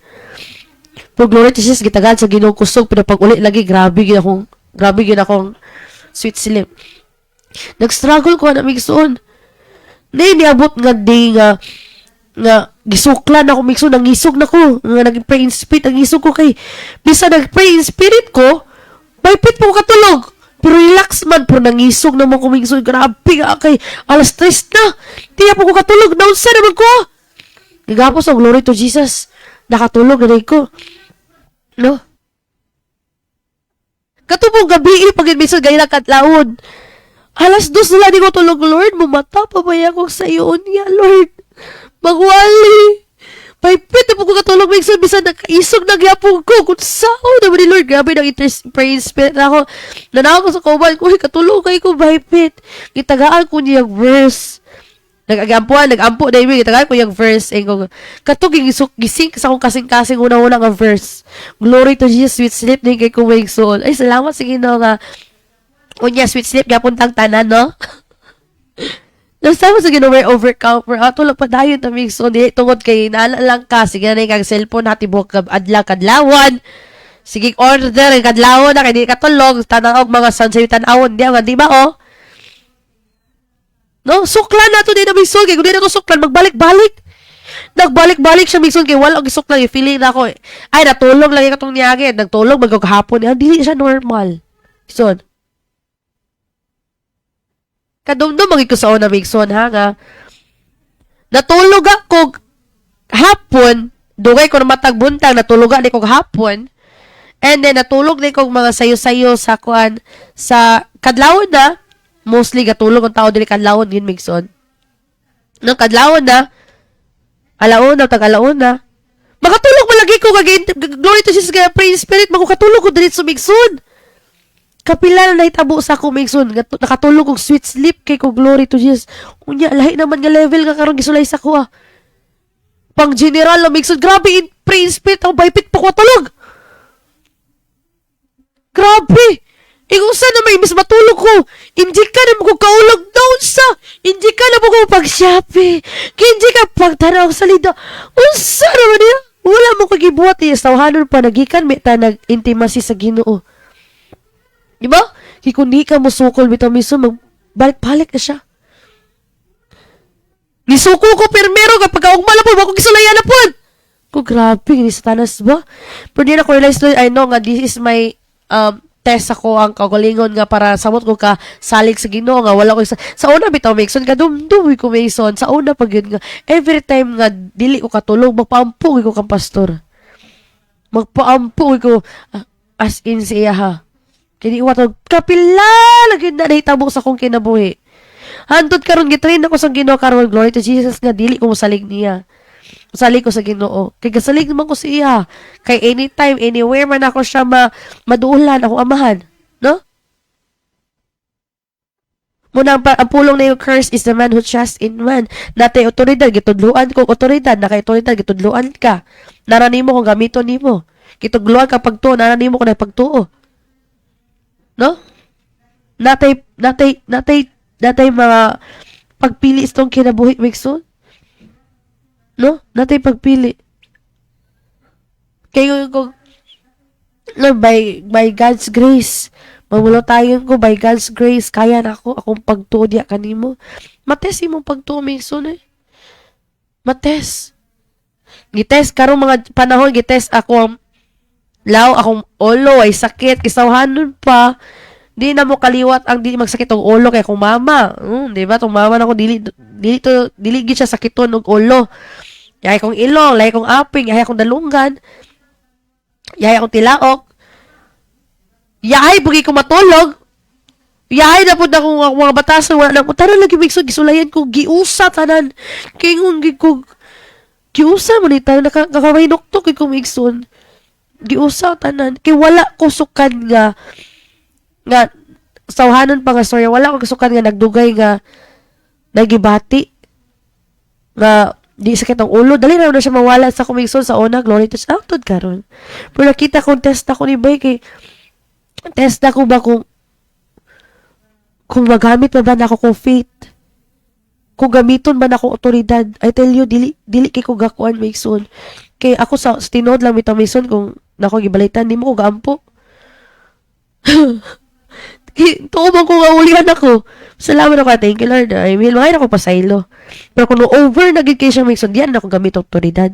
Pag glory to Jesus, gitagal sa Ginoo kusog, pinapag-uli lagi, grabe gina akong sweet sleep. Nag-struggle ko na migsoon. Niabot nga day nga gisuklan ako migsoon, nangisog na ko, nga nag-pray in spirit, nangisog ko kay, bisa nag-pray in spirit ko, pit po katulog. Pero relax man, pero nangisog naman ko migsoon, grabe nga kay, alas 3 na, tiya po ko katulog, naunsa naman ko. Nagapos ang glory to Jesus, nakatulog na ko. No? Katubong gabi, pag-admission, gaya na katlaon. Alas 2 nila di ko tulog, Lord. Mumata pa ba ako sa iyo niya, Lord? Magwali. Pipit na po ko katulog, may bisa nakaisog na gyapon ko. Kung sao naman ni Lord, grabe nang praise spirit na ako. Nanaw ko sa kumal ko, katulog kayo ko, pipit. Gitagaan ko niya verse. Nagampo na ibig, itagal ko yung verse. Katog yung gising sa akong kasing-kasing una-una nga verse. Glory to Jesus, sweet sleep din kay kumig soul. Ay, salamat sa Ginoo nga. Unya, sweet sleep, yapon tang tanan, no? Nasama sa Ginoo, we're overcome. Ato lang pa dayon tamig soul. Di, tungod kay naala lang ka. Sige na yung cellphone, hatibok kadlawan. Sige, order, kadlawan na, kaya di katulog. Tanawag mga sunset tanawon. Di ba, oh? No, suklan na to din na migsun. Kaya kung di na to suklan, magbalik-balik. Nagbalik-balik siya migsun. Kaya wala ang suklan. Yung feeling na ako, ay, natulog lang yung katong niyagin. Nagtulog, magkakahapon. Hindi siya normal. Migsun. Kadumdum, magig ko sa una migsun, ha, nga. Natulog ako hapon. Dugay ko na matagbuntang. Natulog ako hapon. And then, natulog din ko mga sayo-sayo sa kuan. Sa kadlawon na, mostly gatulog ang tao dili kadlawon yun migson. Nang kadlawon na, alauna makatulog malagi ko kag glory to Jesus kay praise spirit magkatulog ko dili sa migson. Kapila na nahitabo sa ako migson, nakatulog og sweet sleep kay ko glory to Jesus. Unya lahi naman nga level nga karon gisulay sa ko ah. Pang general na migson, grabe in praise spirit ako baypit pa ko tulog. Grabe. Ikaw sana may mas matulog ko. Hindi ka na mo kaulog doon sa. Hindi ka na mo ko pag-shopping. Hindi ka pagtanaw sa lida. Unsa naman niya? Wala mo kagibuhat niya. Sawahanon pa nagikan. May ta nag-intimacy sa Ginoo. Diba? Kung di ka mo sukol bitaw miso, magbalik-balik na siya. Nisuko ko permero kapag kaugmala po. Bakong gisulayan na po. Ko grabe. Hindi sa tanas ba? Pero di na ko realize I know nga this is my test ako ang kagalingon nga para samot ko ka salig sa Ginoo nga wala ko sa una bitaw Mason ka dumduwi ko Mason sa una pag yun nga every time nga dili ko katulog magpaampo ko kang pastor ko as in siya ha kini iwatog kapila lagi na nahitabo sa kong kinabuhi hantod karon gitrain ako sa Ginoo karon glory to Jesus nga dili ko mosalig niya salig ko sa Ginoo. Kay gasalig naman ko siya. Kay anytime, anywhere man ako siya maduulan, ako amahan. No? Muna ang pulong na yung curse is the man who trusts in man. Natay otoridad, gitudluan ko otoridad. Nakay otoridad, gitudluan ka. Narani mo kung gamito ni mo. Gitudluan ka pagtuo, narani mo kung pagtuo. No? Natay mga pagpili itong kinabuhi, Mixon. No? Natay pagpili. Kaya ko, Lord, by God's grace, mamulo tayo ko, by God's grace, kaya na ako, akong pagtuod ya kanimo. Mates imong pagtuod, Mason eh. Mates. Gites, karong mga panahon, gites akong akong ulo, ay sakit, kisawhanon pa, di na mo kaliwat ang di magsakit og ulo kay akong mama. Di ba? Tong mama nako dili gid siya sakiton og ulo. Yahay kong ilong, lahi kong aping, yahay kong dalunggan, yahay kong tilaok, yahay bugi ko matulog, yahay na po na kung mga batasan, wala na ko, tanan lagi migso, gisulayan ko, giusa tanan, kingon ko, giusa mo ni tanan, nakakaway noktok, kung migson, giusa tanan, kay wala ko sukan nga, sawhanon pa nga story, wala ko sukan nga, nagdugay nga, nagibati, nga, Di sakit ang ulo, dali na siya mawala sa kumingson sa una, glory to sa outod karon. Pero nakita kong test ako ni Bay kay test ako ba kung magamit pa ba na ako kung faith. Kung gamiton ba na ako otoridad. I tell you, dili kay ko gakuan Mason. Kay ako sa tinod lang bitaw Mason kung nako gibalitan di mo ko gaampo. Tuo man ko nga ulihan ako. Salamat ako, thank you Lord. I mean, mga ako pasaylo. Pero kung over naging kay siya Mason, diyan ako gamit otoridad.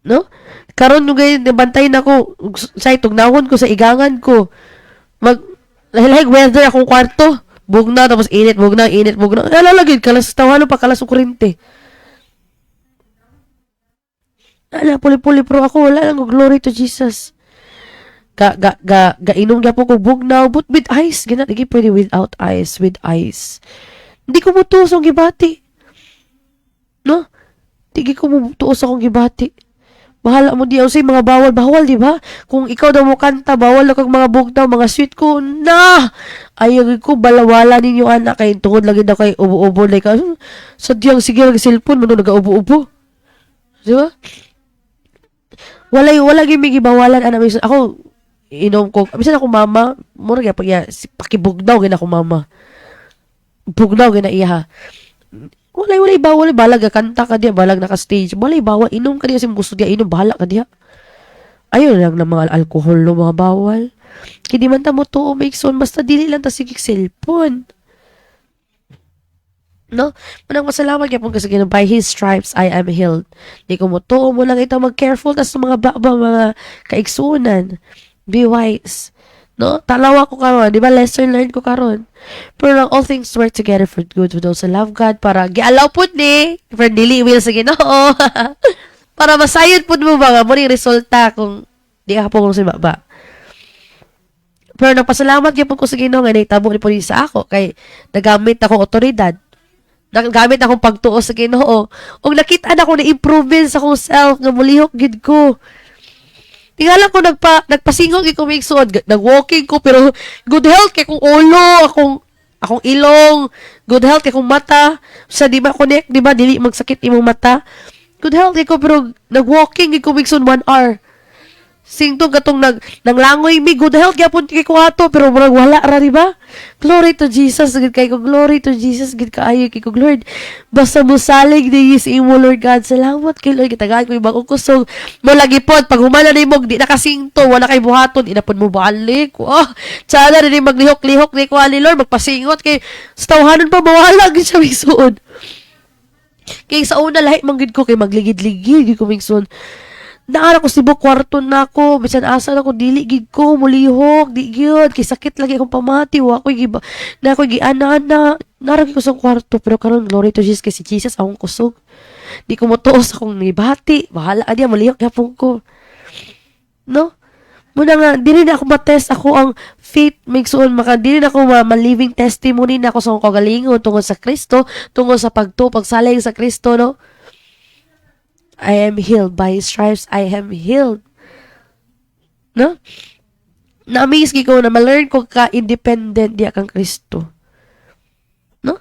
No? Karon nung ganyan, bantayin ako sa itugnahon ko, sa igangan ko. Like weather akong kwarto. Bugna, tapos init, bugna. Alalagid, kalas tawalo pa, kalas ukurente. Puli-puli, pero ako, wala lang, glory to Jesus. Inom niya po ko bugnaw, but with ice, hindi pwede without ice, with ice. Hindi ko mutuos ang gibati. No? Hindi ko mutuos akong gibati. Bahala mo di say mga bawal, di ba? Kung ikaw daw mo kanta, bawal na kag mga bugnaw, mga sweet ko, na! Ayaw ko, balawala ninyo anak, kay tungod lagi daw kay ubo-ubo, like, sadyang sige, nag-cellphone, mano nag-ubo-ubo. Di ba? Wala gimig ibawalan, anak, ako, inom ko, bisan ako mama, mura kaya pag pakibugnaw gina ako mama. Bugnaw gina iya. Walay bawal balag kanta ka diya, balag naka-stage. Walay bawal inom ka diya sim gusto diya inom, bahala ka diya. Ayun lang na mga alcohol no mga bawal. Kaya di man ta mo to Mason, basta dili lang ta sigig cellphone. No? Manang masalamat kaya po kasi by His stripes I am healed. Di ko mo to mo lang ito mag-careful tas mga mga kaigsunan. Be wise. No? Talawa ko karon, di ba? Lesson learned ko karon. Pero lang, all things work together for good for those who love God para gialaw po ni for dili will sa Ginoo. Para masayod po mo ba nga mo ning resulta kung di ka po kung si baba. Pero nagpasalamat gyud po ko sa Ginoo nga nahitabo ni po ni sa ako kay nagamit ako otoridad. Nagamit akong pagtuo sa Ginoo. Og nakita na ko na improvement sa akong self nga mulihok gid ko. Tingala ko nagpasingog ko migsuod, nag-walking ko pero good health kay kung ulo, akong ilong, good health kay kung mata, sa di ba connect, di ba dili magsakit imong mata. Good health kay ko pero nag-walking ko migsuod 1 hour. Singtong katong nanglangoy mi good health gyapon kay ko ato pero murag wala ra di ba? Glory to Jesus gid kay ko, glory to Jesus gid kaayo kay ko Lord. Basta mo salig di sa imo Lord God. Salamat kay Lord gitagaan ko ibang kusog. Mo lagi pod pag humana nimo di nakasingto wala kay buhaton inapon mo balik. Oh, tsala na ni maglihok-lihok ni ko ali Lord magpasingot kay sa tawhanon pa mawala gid siya misuod. Kay sa una lahi man gid ko kay magligid-ligid gid ko mingson. Naara ko sibuk kwarto na ako, bisan asa na ko dili gid ko mulihok, di gyud kay sakit lagi akong pamati wa ko giba. Na ko giana-ana, naragi ko sa kwarto pero karon glory to Jesus kay si Jesus akong kusog. Di ko motuos akong nibati, bahala adiya mulihok gyapon ko. No? Muna nga, dili na ako matest ako ang faith migsuon maka dili na ako ma-living testimony na ako sa akong kagalingon tungod sa Kristo, tungod sa pagsalig sa Kristo, no? I am healed. By His stripes, I am healed. No? Na-amaze ko na ma-learn ko ka-independent diya kang Kristo. No?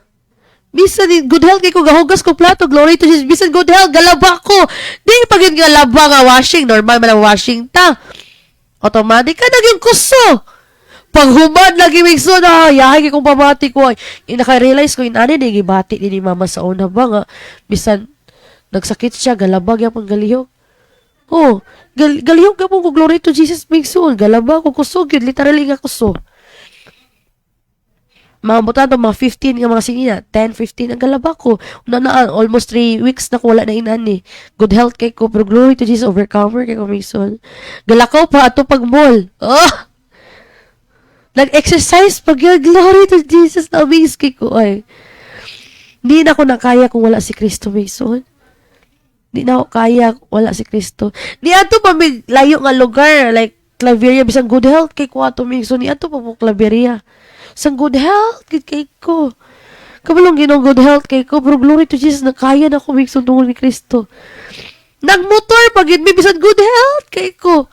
Bisan good health kay ko gahugas ko plato, glory to Jesus. Bisan good health, galaba ko. Di pagin galaba nga washing, normal man ang washing ta. Automatic ka naging kuso. Pag humad lagi migso na, yahay kong pamati ko. Naka-realize ko, inani na gibati ni mama sa una ba nga. Bisan, nagsakit siya, galabag yapon galihok. Oh, galihok yapon ko, glory to Jesus, migsoon. Galabag ko kusog yun, literally nga kusog. Mga butado, mga 15 nga mga sinina, 10, 15 ang galabag ko. Almost 3 weeks na ko wala na inani. Good health kay ko, pero glory to Jesus, overcomer kay ko, migsoon. Galakaw pa, ato pag mall. Oh! Nag-exercise pag yun, glory to Jesus, na-amaze kay ko, ay. Hindi na ako nakaya kung wala si Kristo, migsoon. Di na ako kaya, wala si Kristo. Di ato pa may layo nga lugar, like Claveria, bisang good health kay ko ato mingso. Ni ato pa po Claveria. Sang good health kay ko. Kabalong ginong good health kay ko, pero glory to Jesus, nakaya na ako mingso tungkol ni Kristo. Nagmotor, pagin may bisang good health kay ko.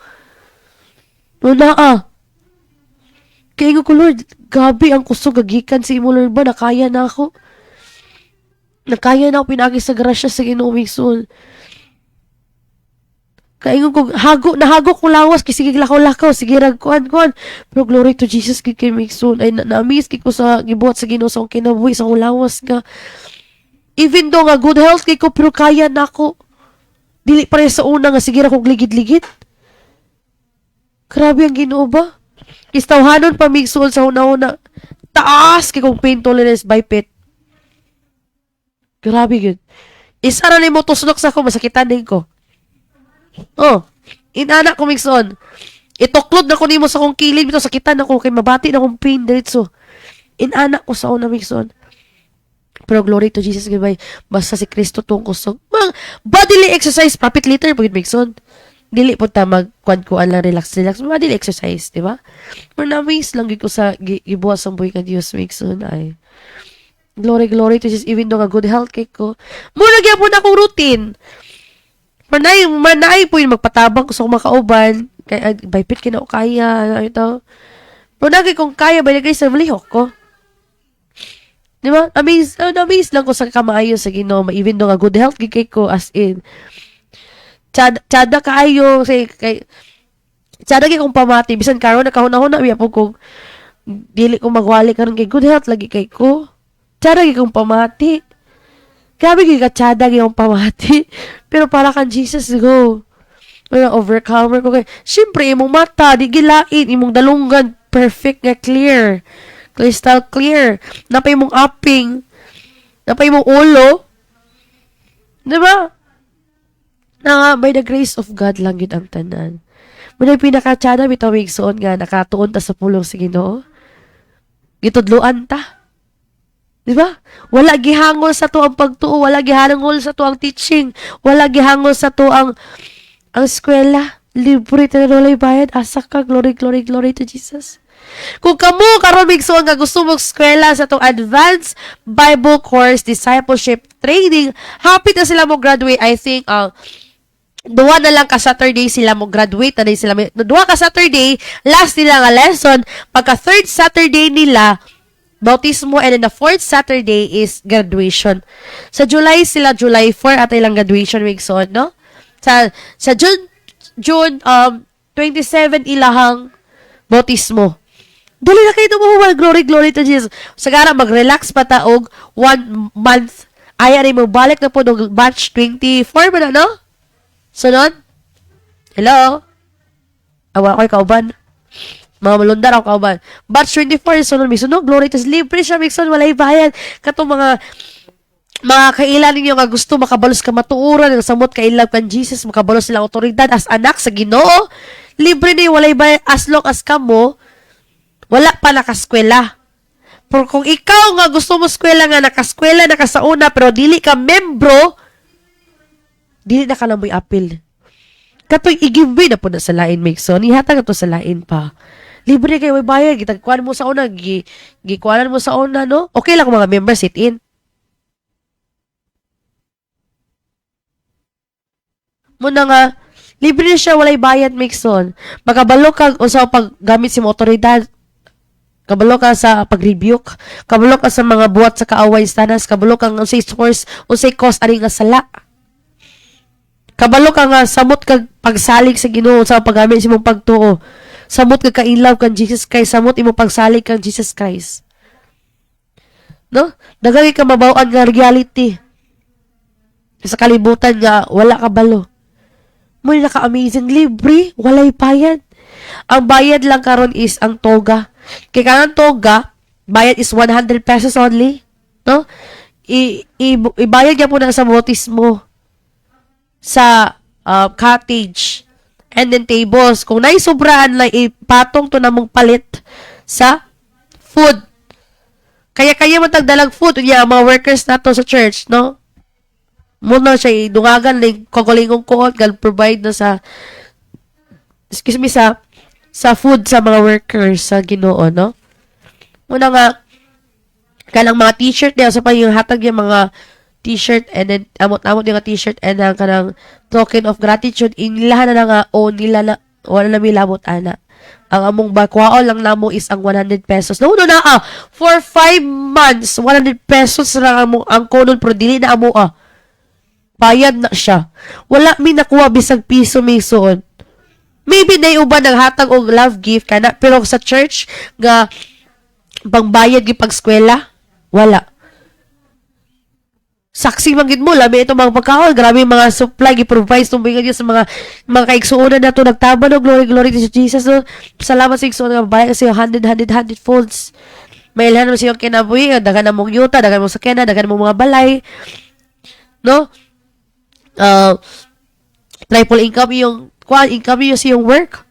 Kaya ko, Lord, gabi ang kusog, gagikan si imo, Lord ba, nakaya na ako. Nakaya na ako pinagi sa grasya sa Ginoo Migsoon. Kaingon ko, nahago ko lawas, kay sige lakaw-lakaw, sige ragkuan. Pero glory to Jesus, kay Migsoon. Ay, na-amaze ko sa gibuhat sa Ginoo sa akong kinabuhi, sa akong lawas nga. Even though nga good health kay ko, pero kaya na ako. Dili pa rin sa una nga, sige akong ligid-ligid. Grabe ang Ginoo ba? Istawhanon pa Migsoon sa una-una. Taas kay kong pain tolerance by pet. Grabe yun. Isa na ni mo tusnok sa ako, masakitan din ko. Oh, inana ko Migsoon. Ituklod na ko nimo sa kong kilid bitaw sakitan ako kay mabati na kong pain diretso. Inana ko sa una Migsoon. Pero glory to Jesus gabay. Basta si Kristo tong kusog. Bodily exercise profit liter pagid Migsoon. Dili po ta magkuan-kuan lang relax. Bodily exercise, di ba? Pero na-amaze lang gid ko sa gibuhat sa buhay ka Dios Migsoon ay. Glory to Jesus even though nga good health kay ko. Muna gyapon akong routine. Manay po yung magpatabang ko sa kumakauban. Kaya, baypit kina o kaya. Ito. Pero nagay kung kaya, ba nagay sa malihok ko. Di ba? Amaze lang ko sa kamaayo sa Ginoo. Even though nga good health, gigay ko as in. Tsada kaayo. Tsada kay kong pamati. Bisan karon nakahuna-huna. Biya po kung dili ko magwali karon kay good health. Lagi kay ko. Tsada kay kong pamati. Grabe kay katsada yung pamati. Pero para kan Jesus, go. Wala overcomer ko kay. Siyempre, imong mata, di gilain, imong dalunggan, perfect nga clear. Crystal clear. Napay imong upping. Napay imong ulo. Diba? Na by the grace of God lang yun ang tanan. Muna pinakatsada, bitaw Migsoon nga, nakatuon ta sa pulong sa Ginoo. Gitudluan ta. Diba? Wala gihangol sa to ang pagtuo, wala gihangol sa to ang teaching, wala gihangol sa to ang eskwela. Libre ta na walay bayad. Asa ka, glory to Jesus. Kung kamo karon Migsoon nga gusto mo eskwela sa tong Advanced Bible Course Discipleship Training, happy na sila mo graduate. I think duwa na lang ka Saturday sila mo graduate na sila. Duwa ka Saturday, last nila nga lesson, pagka third Saturday nila bautismo, and then the fourth Saturday is graduation. Sa July 4 at ilang graduation Migsoon, no? Sa June 27 ilahang bautismo. Dali na kayo tumuhuwal, glory to Jesus. Sagara mag-relax pa taog 1 month. Ay mo balik na po ng batch 24 ba na, no? Sunod? Hello? Awa ko'y kauban. Mga malundar ako kauban. Batch 24, sunod Migsoon, glory to libre siya Migsoon, walay bayad. Katong mga kailan ninyo nga gusto makabalos ka matuuran, nga samot kailan kan Jesus, makabalos silang otoridad as anak sa Ginoo. Libre ni walay bayad as long as kamo wala pa nakaskwela. Pero kung ikaw nga gusto mo eskwela nga nakaskwela nakasauna pero dili ka membro, dili na ka lang mo'y apil. Katoy i-give na po na sa lain Migsoon, ihatag to sa lain pa. Libre kayo may bayad, gitagkuan mo sa una, gikuanan mo sa una, no? Okay lang kung mga members sit-in. Muna nga, libre na siya, walay bayad Migsoon. Makabalo ka sa paggamit si mo otoridad, kabalo ka sa pag-rebuke, kabalo ka sa mga buhat sa kaaway stanas, kabalo ka nga usay source, usay cause, ari nga sala. Kabalo ka nga, samot kag pagsalig sa Ginoo sa paggamit si mong pagtuo. Samot ka ka-inlove kang Jesus Christ, samot imo pagsalig kang Jesus Christ. No? Dagagi ka mabawaan nga reality. Sa kalibutan nga, wala ka balo. Muli naka-amazing, libre, walay bayad. Ang bayad lang karon is ang toga. Kaya kanang toga, bayad is 100 pesos only. No? Ibayad niya po na sa bautismo, sa cottage, and then tables. Kung naisobrahan lang, ipatong to na mong palit sa food. Kaya matagdalag food. Unya, mga workers na to sa church, no? Muna siya, dungagan lang, kagulingong kuot, provide na sa food sa mga workers sa Ginoo, no? Muna nga, kanang mga t-shirt niya, sa pa yung hatag yung mga t-shirt, and then amot-amot yung t-shirt, and ang kanang token of gratitude, inilahan na nga, o nila na, Wala na milabot, ana. Ang among bakwaon lang namo is ang 100 pesos. No, na for 5 months, 100 pesos lang ang kunon, pero dili na amo bayad na siya. Wala mi nakuha bisag piso may suon. Maybe na uban naghatag og love gift kana, pero sa church nga pangbayad gi pag-eskwela, wala. Saksi man gid mo labi itong mga pagkaon, grabe yung mga supply gi-provide tumbingan niya sa mga kaigsuonan nato, nagtabang og glory to Jesus. No? Salamat sa igsuon nga bayad kasi 100 folds. May ilhan mo siya kinabuhi, dagan na mong yuta, dagan mo sakyanan, dagan mo mga balay. No? Triple income yung income yung sa yung work.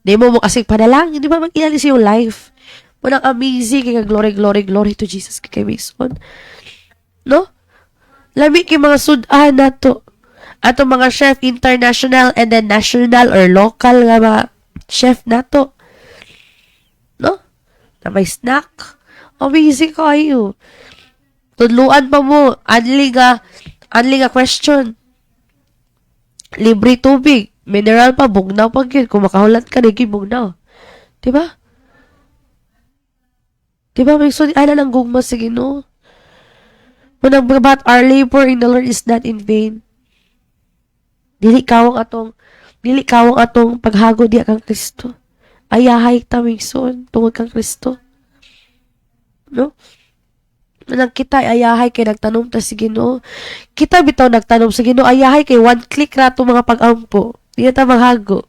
Di mo kasi panalangin, di ba mag-ilali sa yung life. Munang amazing, kaya glory to Jesus kay Mason. No? Lami kay mga sudan na to. Ato mga chef international and then national or local nga mga chef na to. No? Na may snack. Amazing kayo. Tudluan pa mo. Anli nga question. Libre tubig. Mineral pa. Bugnaw pa yun. Kung makahulat ka, naging bugnaw. Diba? Diba, may suni, ana lang gugma sa Ginoo. Munang babat, our labor in the Lord is not in vain. Dili kawang atong paghago diya kang Kristo. Ayahay ta, may son, tungod kang Kristo. No? Nang kita ayahay kay nagtanom ta si Ginoo. Kita bitaw nagtanom si Ginoo, ayahay kay one click ra to mga pag-ampo. Di ta maghago.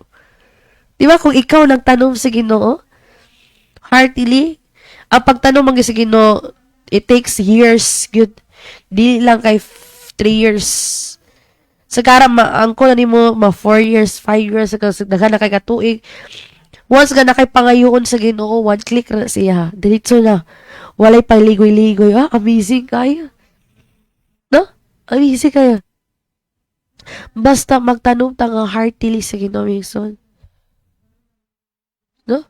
Di ba kung ikaw nagtanom si Ginoo, heartily, ang pagtanom man si Ginoo, it takes years, good. Di lang kay 3 years. Sagara ang ko na nimo 4 years, 5 years daghan na kay katuig. Once ka na kay pangayoon sa Ginoo, one click ra siya. Diretso na. Walay paligoy-ligoy. Amazing kaya. No? Amazing kaya. Basta magtanong ta nga heartily sa Ginoo, Mason. No?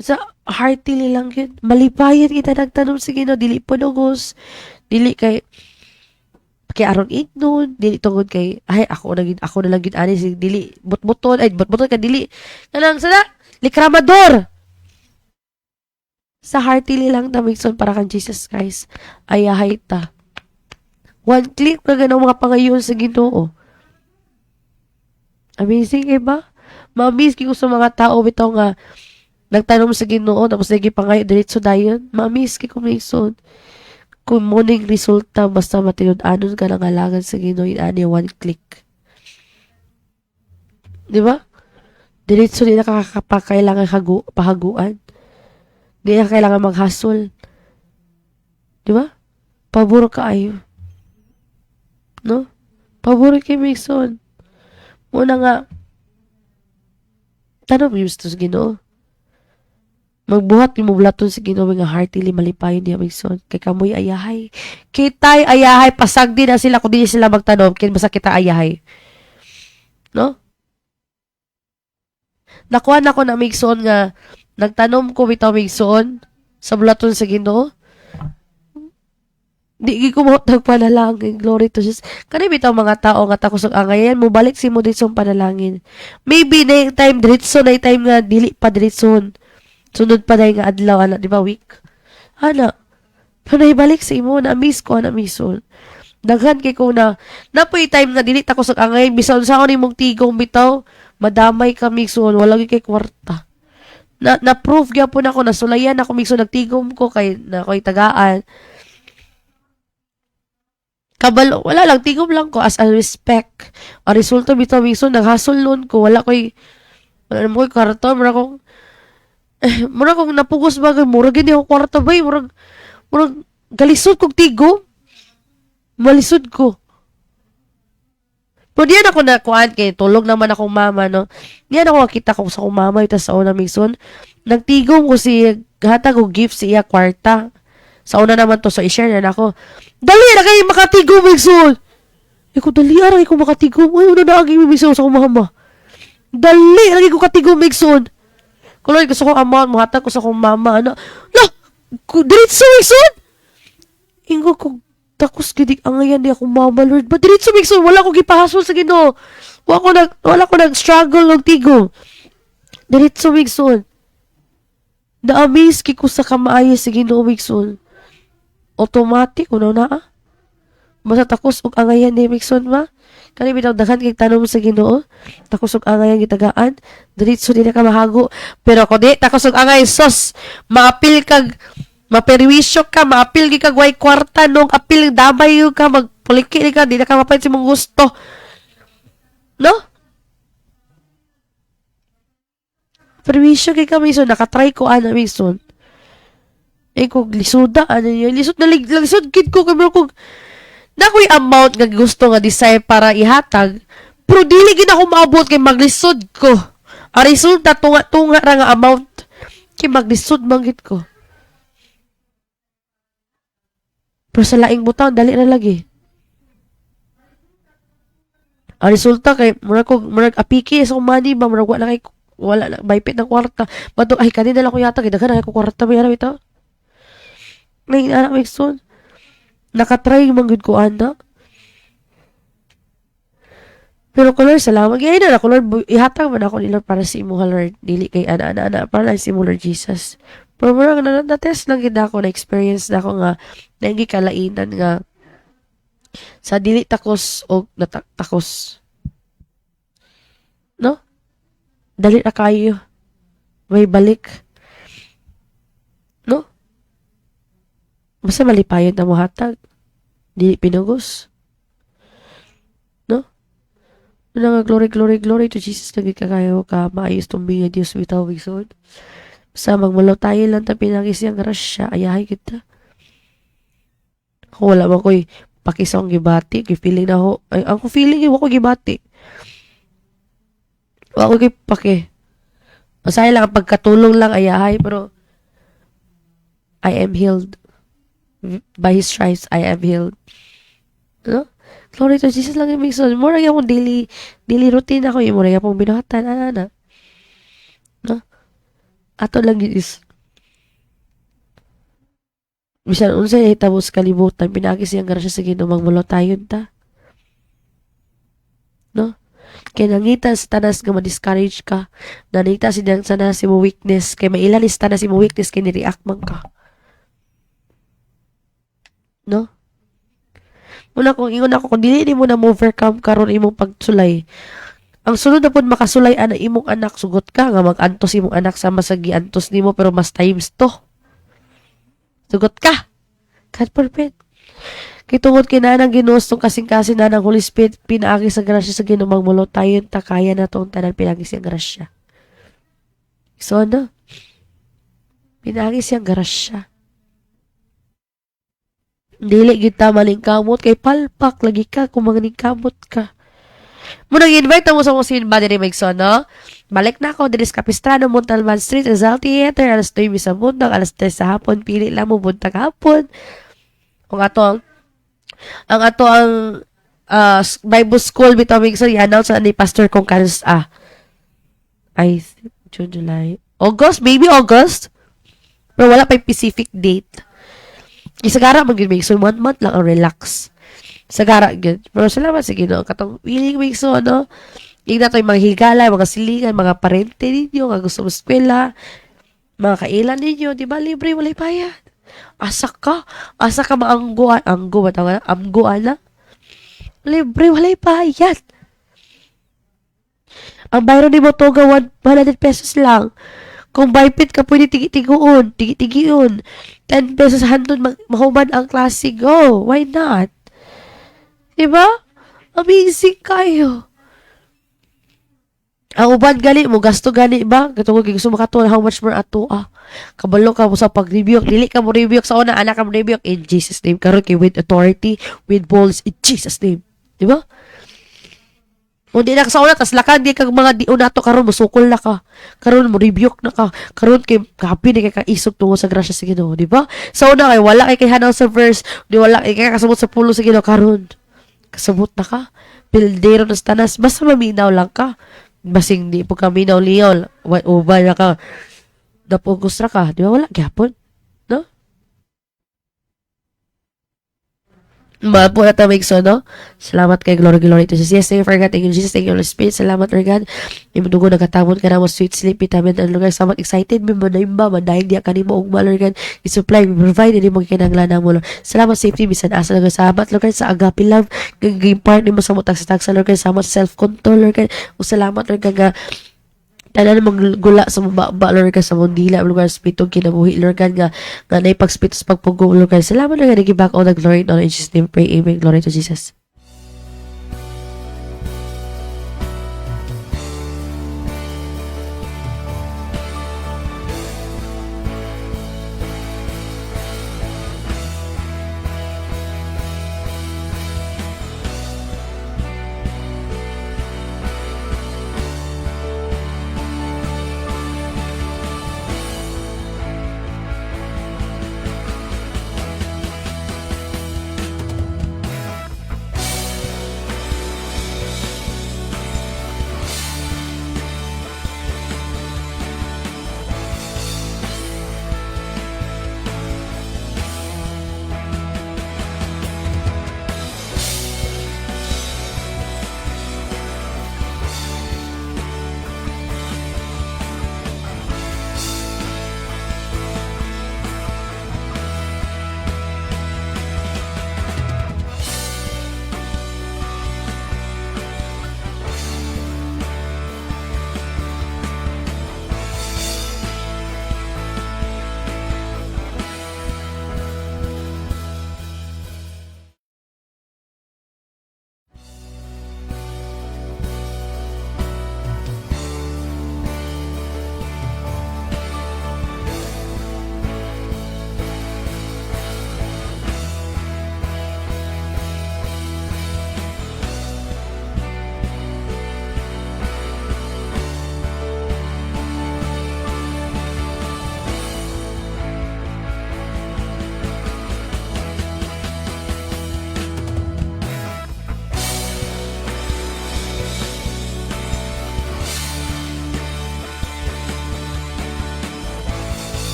Sa heartily lang yun. Malipayan kita nagtanong sa Ginoo, dili panugos. Dili kay aron ignon, dili tungod kay ay ako na lang gid ani si dili butbuton ka dili kanang sana likramador. Sa heartily lang ta Mason para kan Jesus Christ. Ayahay ta. One click na ganang mga pangayon sa Ginoo. Amazing, ba? Ma-amaze ko sa mga tao bitaw nga nagtanom sa Ginoo tapos nagipangayo diretso dayon. Ma-amaze ko Mason. Kung muning resulta, basta matinud-anon ka ng halangan sa Ginoo, ani one click. Di ba? Diretso nila kailangan pahaguan. Di na kailangan maghasol. Di ba? Pabor ka ayo. No? Pabor kay Mason. Muna nga, tanong mo sa Ginoo. Magbuhat mo bulaton sa Ginoo nga heartily malipayon niya Mason. Kay kamoy ayahay. Kitay ayahay. Pasagdi na sila kung di sila magtanom. Kaya basta kita ayahay. No? Nakuha na ko na Mason nga nagtanom ko bitaw Mason sa bulaton sa Ginoo. Di ko mo panalangin. Glory to Jesus. Kani bitaw mga tao nga takusog angayan mo balik si mo dito panalangin. Maybe na yung time diretso na yung time nga dili pa diretsoon. Sunod pa dahil nga adlaw, di ba, week? Panay balik sa imo, na-miss ko, na-misson. Daghan kay ko napoy time nga dili ta ko sa angay, bisan sa ako ni mong tigong bitaw, madamay ka, Mixon, wala kay kwarta. Na-prove gyapon ako, nasulayan ako, Mixon, nagtigom ko, kay na ko'y tagaan. Kabalo, wala lang, tigom lang ko, as a respect. Ang resulta bitaw, Mixon, naghasol noon ko, wala naman ko'y kwarta, mura kong napugos ba, mura gini ako kwarta ba, mura galisod kong tigo, malisod ko. Pero diyan ako nakuhaan kay tulog naman akong mama, no? Diyan ako nakita ko sa akong mama, ito sa una, Mason. Nagtigom ko hatag ko gift siya kwarta. Sa una naman to, so i-share na ako. Dali na kayo makatigom, Mason! Eko, dali na kayo makatigom. Ay, una na aging Mason sa akong mama. Dali na kayo katigom, Mason! Kung gusto ko amount, muhatag ko sa akong mama, diretso, Mason! Ingo ko, takos gidig angayan di akong mama, Lord. But diretso, Mason, wala ko gipahasol sa Ginoo. Wala ko nag-struggle ng tigo. Diretso Migson. Na-amaze kay ko sa kamaayo sa Ginoo Migson. Automatic unaw na ah. Basta takos og angayan ni Migson ma. Kani bitaw daghan kay tanom sa Ginoo. Takos og angayan gitagaan. Diretso di na ka mahago. Pero ko di takos og angay sos. Maapil kag maperwisyo ka, maapil gi kag way kwarta nung apil damay yung ka magpuliki ka, di na ka mapait si mong gusto. No? Perwisyo kay kami so nakatry ko ana Migson. Kog lisuda ano yun. Lisod na lisod kid ko kami kog na ko'y amount nga gusto nga desire para ihatag, pero dili gid ako maabot kay maglisod ko. Ang resulta tunga ra nga amount kay maglisod manggit ko. Pero sa laing butaw dali ra lagi. Ang resulta kay murag apiki sa money ba murag wala na baypit ng kwarta. Bato ay kanina lang ko yata kay daghan ako kwarta ba yara bitaw. May anak Migson. Nakatry manggid ko ana. Pero ko Lord, salamat. Gaya na ako Lord, ihatag man ako ni Lord para sa imo Lord. Dili kay ana para lang si imo Lord Jesus. Pero murag na-test lang gid ako na experience na ako nga naingi kalainan nga sa dili takos o natakos. No? Dali na kayo. May balik. No? Basta malipayon na mo hatag. Di pinugos. No? Nga glory to Jesus. Lagi ka kayo ka maayos tumbing nga Diyos bitaw Migson. Basta magmalaw tayo lang ta pinagis yung grasya. Ayahay kita. Kung wala man ko'y pakisang gibati. Kay feeling na ako. Ay, ako feeling yung ako gibati. Ako kay pake. Masaya lang ang pagkatulong lang ayahay. Pero I am healed. By His stripes, I am healed. No? Glory to Jesus lang yung Migson. Mura yung daily routine ako. Mura yung binuhatan. Ana. No? Ato lang is bisan unsay hitabo sa kalibutan pinagis siyang grasya sa Ginoo magmulo tayon ta. No? Kaya nangita sa tanas nga ma-discourage ka. Nanita si dang sana si mo weakness. Kaya mailalis tanas si mo weakness kaya ni-react man ka. No? Muna kung ingon ako, kung dili mo na overcome karon imong pagsulay. Ang sunod na pud makasulay ana imong anak, sugot ka nga mag-antos imong anak sama sa giantos nimo pero mas times 2. Sugot ka. God forbid. Kay tungod kinanang ginustong kasing-kasing na ng Holy Spirit, pinaagi sa grasya sa Ginoo magmulo tayo takaya na tong tanan pinaagi siyang grasya. So ano? Pinaagi siyang grasya. Dili kita malingkamot kay palpak lagi ka kung maningkamot ka. Muna invite mo sa mong simba diri Migson, no? Balik na ako diri sa Capistrano, Montalban Street, Rizal Theater, alas 9 sa buntag, alas 3 sa hapon, pili lang mo buntag hapon. Kung ato ang Bible School bitaw Migson, i-announce ni Pastor kung kanos June, July, August, maybe August. Pero wala pa yung specific date. Isagara mag Migson, 1 month lang ang relax. Sagara gyud. Pero salamat sa Ginoo katong willing Migson, no? Igna to yung mga higala, mga silingan, mga parente ninyo, nga gusto mo eskwela, mga kailan ninyo, di ba, libre, walay bayad. Asa ka maangguan, amguan na? Libre, walay bayad. Ang bayro ni mo to ga 100 pesos lang. Kung baypit ka, pwede tigi-tigion. 10 pesos handon, mahuman ang klase, go. Why not? Diba? Amazing kayo. Ang uban gali mo, gasto gali ba? Katungod kay gusto makatuwa, how much more ato kabalo ka mo sa pag-rebuke. Dili ka mo rebuke sa una, anak ka mo rebuke in Jesus name. Karon kay with authority, with balls in Jesus name. Diba? O di na ka sa una, tas lakad di kag mga di una to karon musukol na ka. Karon mo rebuke na ka. Karon kay happy ni kay kaisog tungo sa grasya sa Ginoo, di ba? Sa una kay wala kay hanaw sa verse, di wala kay kasabot sa pulo sa Ginoo karon. Kasabot na ka. Pildero na tanas, basta maminaw lang ka. Basing di po kami na liyaw, uba na ka, napugos na ka, di ba wala, gyapon, no? Maapo na tamig so, no? Salamat kay glory to Jesus. Thank you for God. Thank you, Jesus. Thank you, Holy Spirit. Salamat, Lord God. Imudugo nagatamon ka na mo sweet sleep. Vitamin and Lord God. Salamat excited. May manaimba. Mandahin diya ka ni mo. Ugma, Lord God. I-supply. Provide. Hindi mo kinanglanan mo, Lord. Salamat safety. Bisan asa, Lord God. Salamat, Lord God, sa agape love. Gagawin part ni mo sa mutag sa tagsa, Lord God. Salamat self-control, Lord God. O salamat, Lord God, nga tanan maggula sa mababa, Lord God, sa mong dila, Lord God, spitong kinabuhi, Lord God, nga naipagspito sa pagpugong, Lord God. Salamat, Lord God, nagibak all the glory and honor in Jesus' name, pray, amen, glory to Jesus.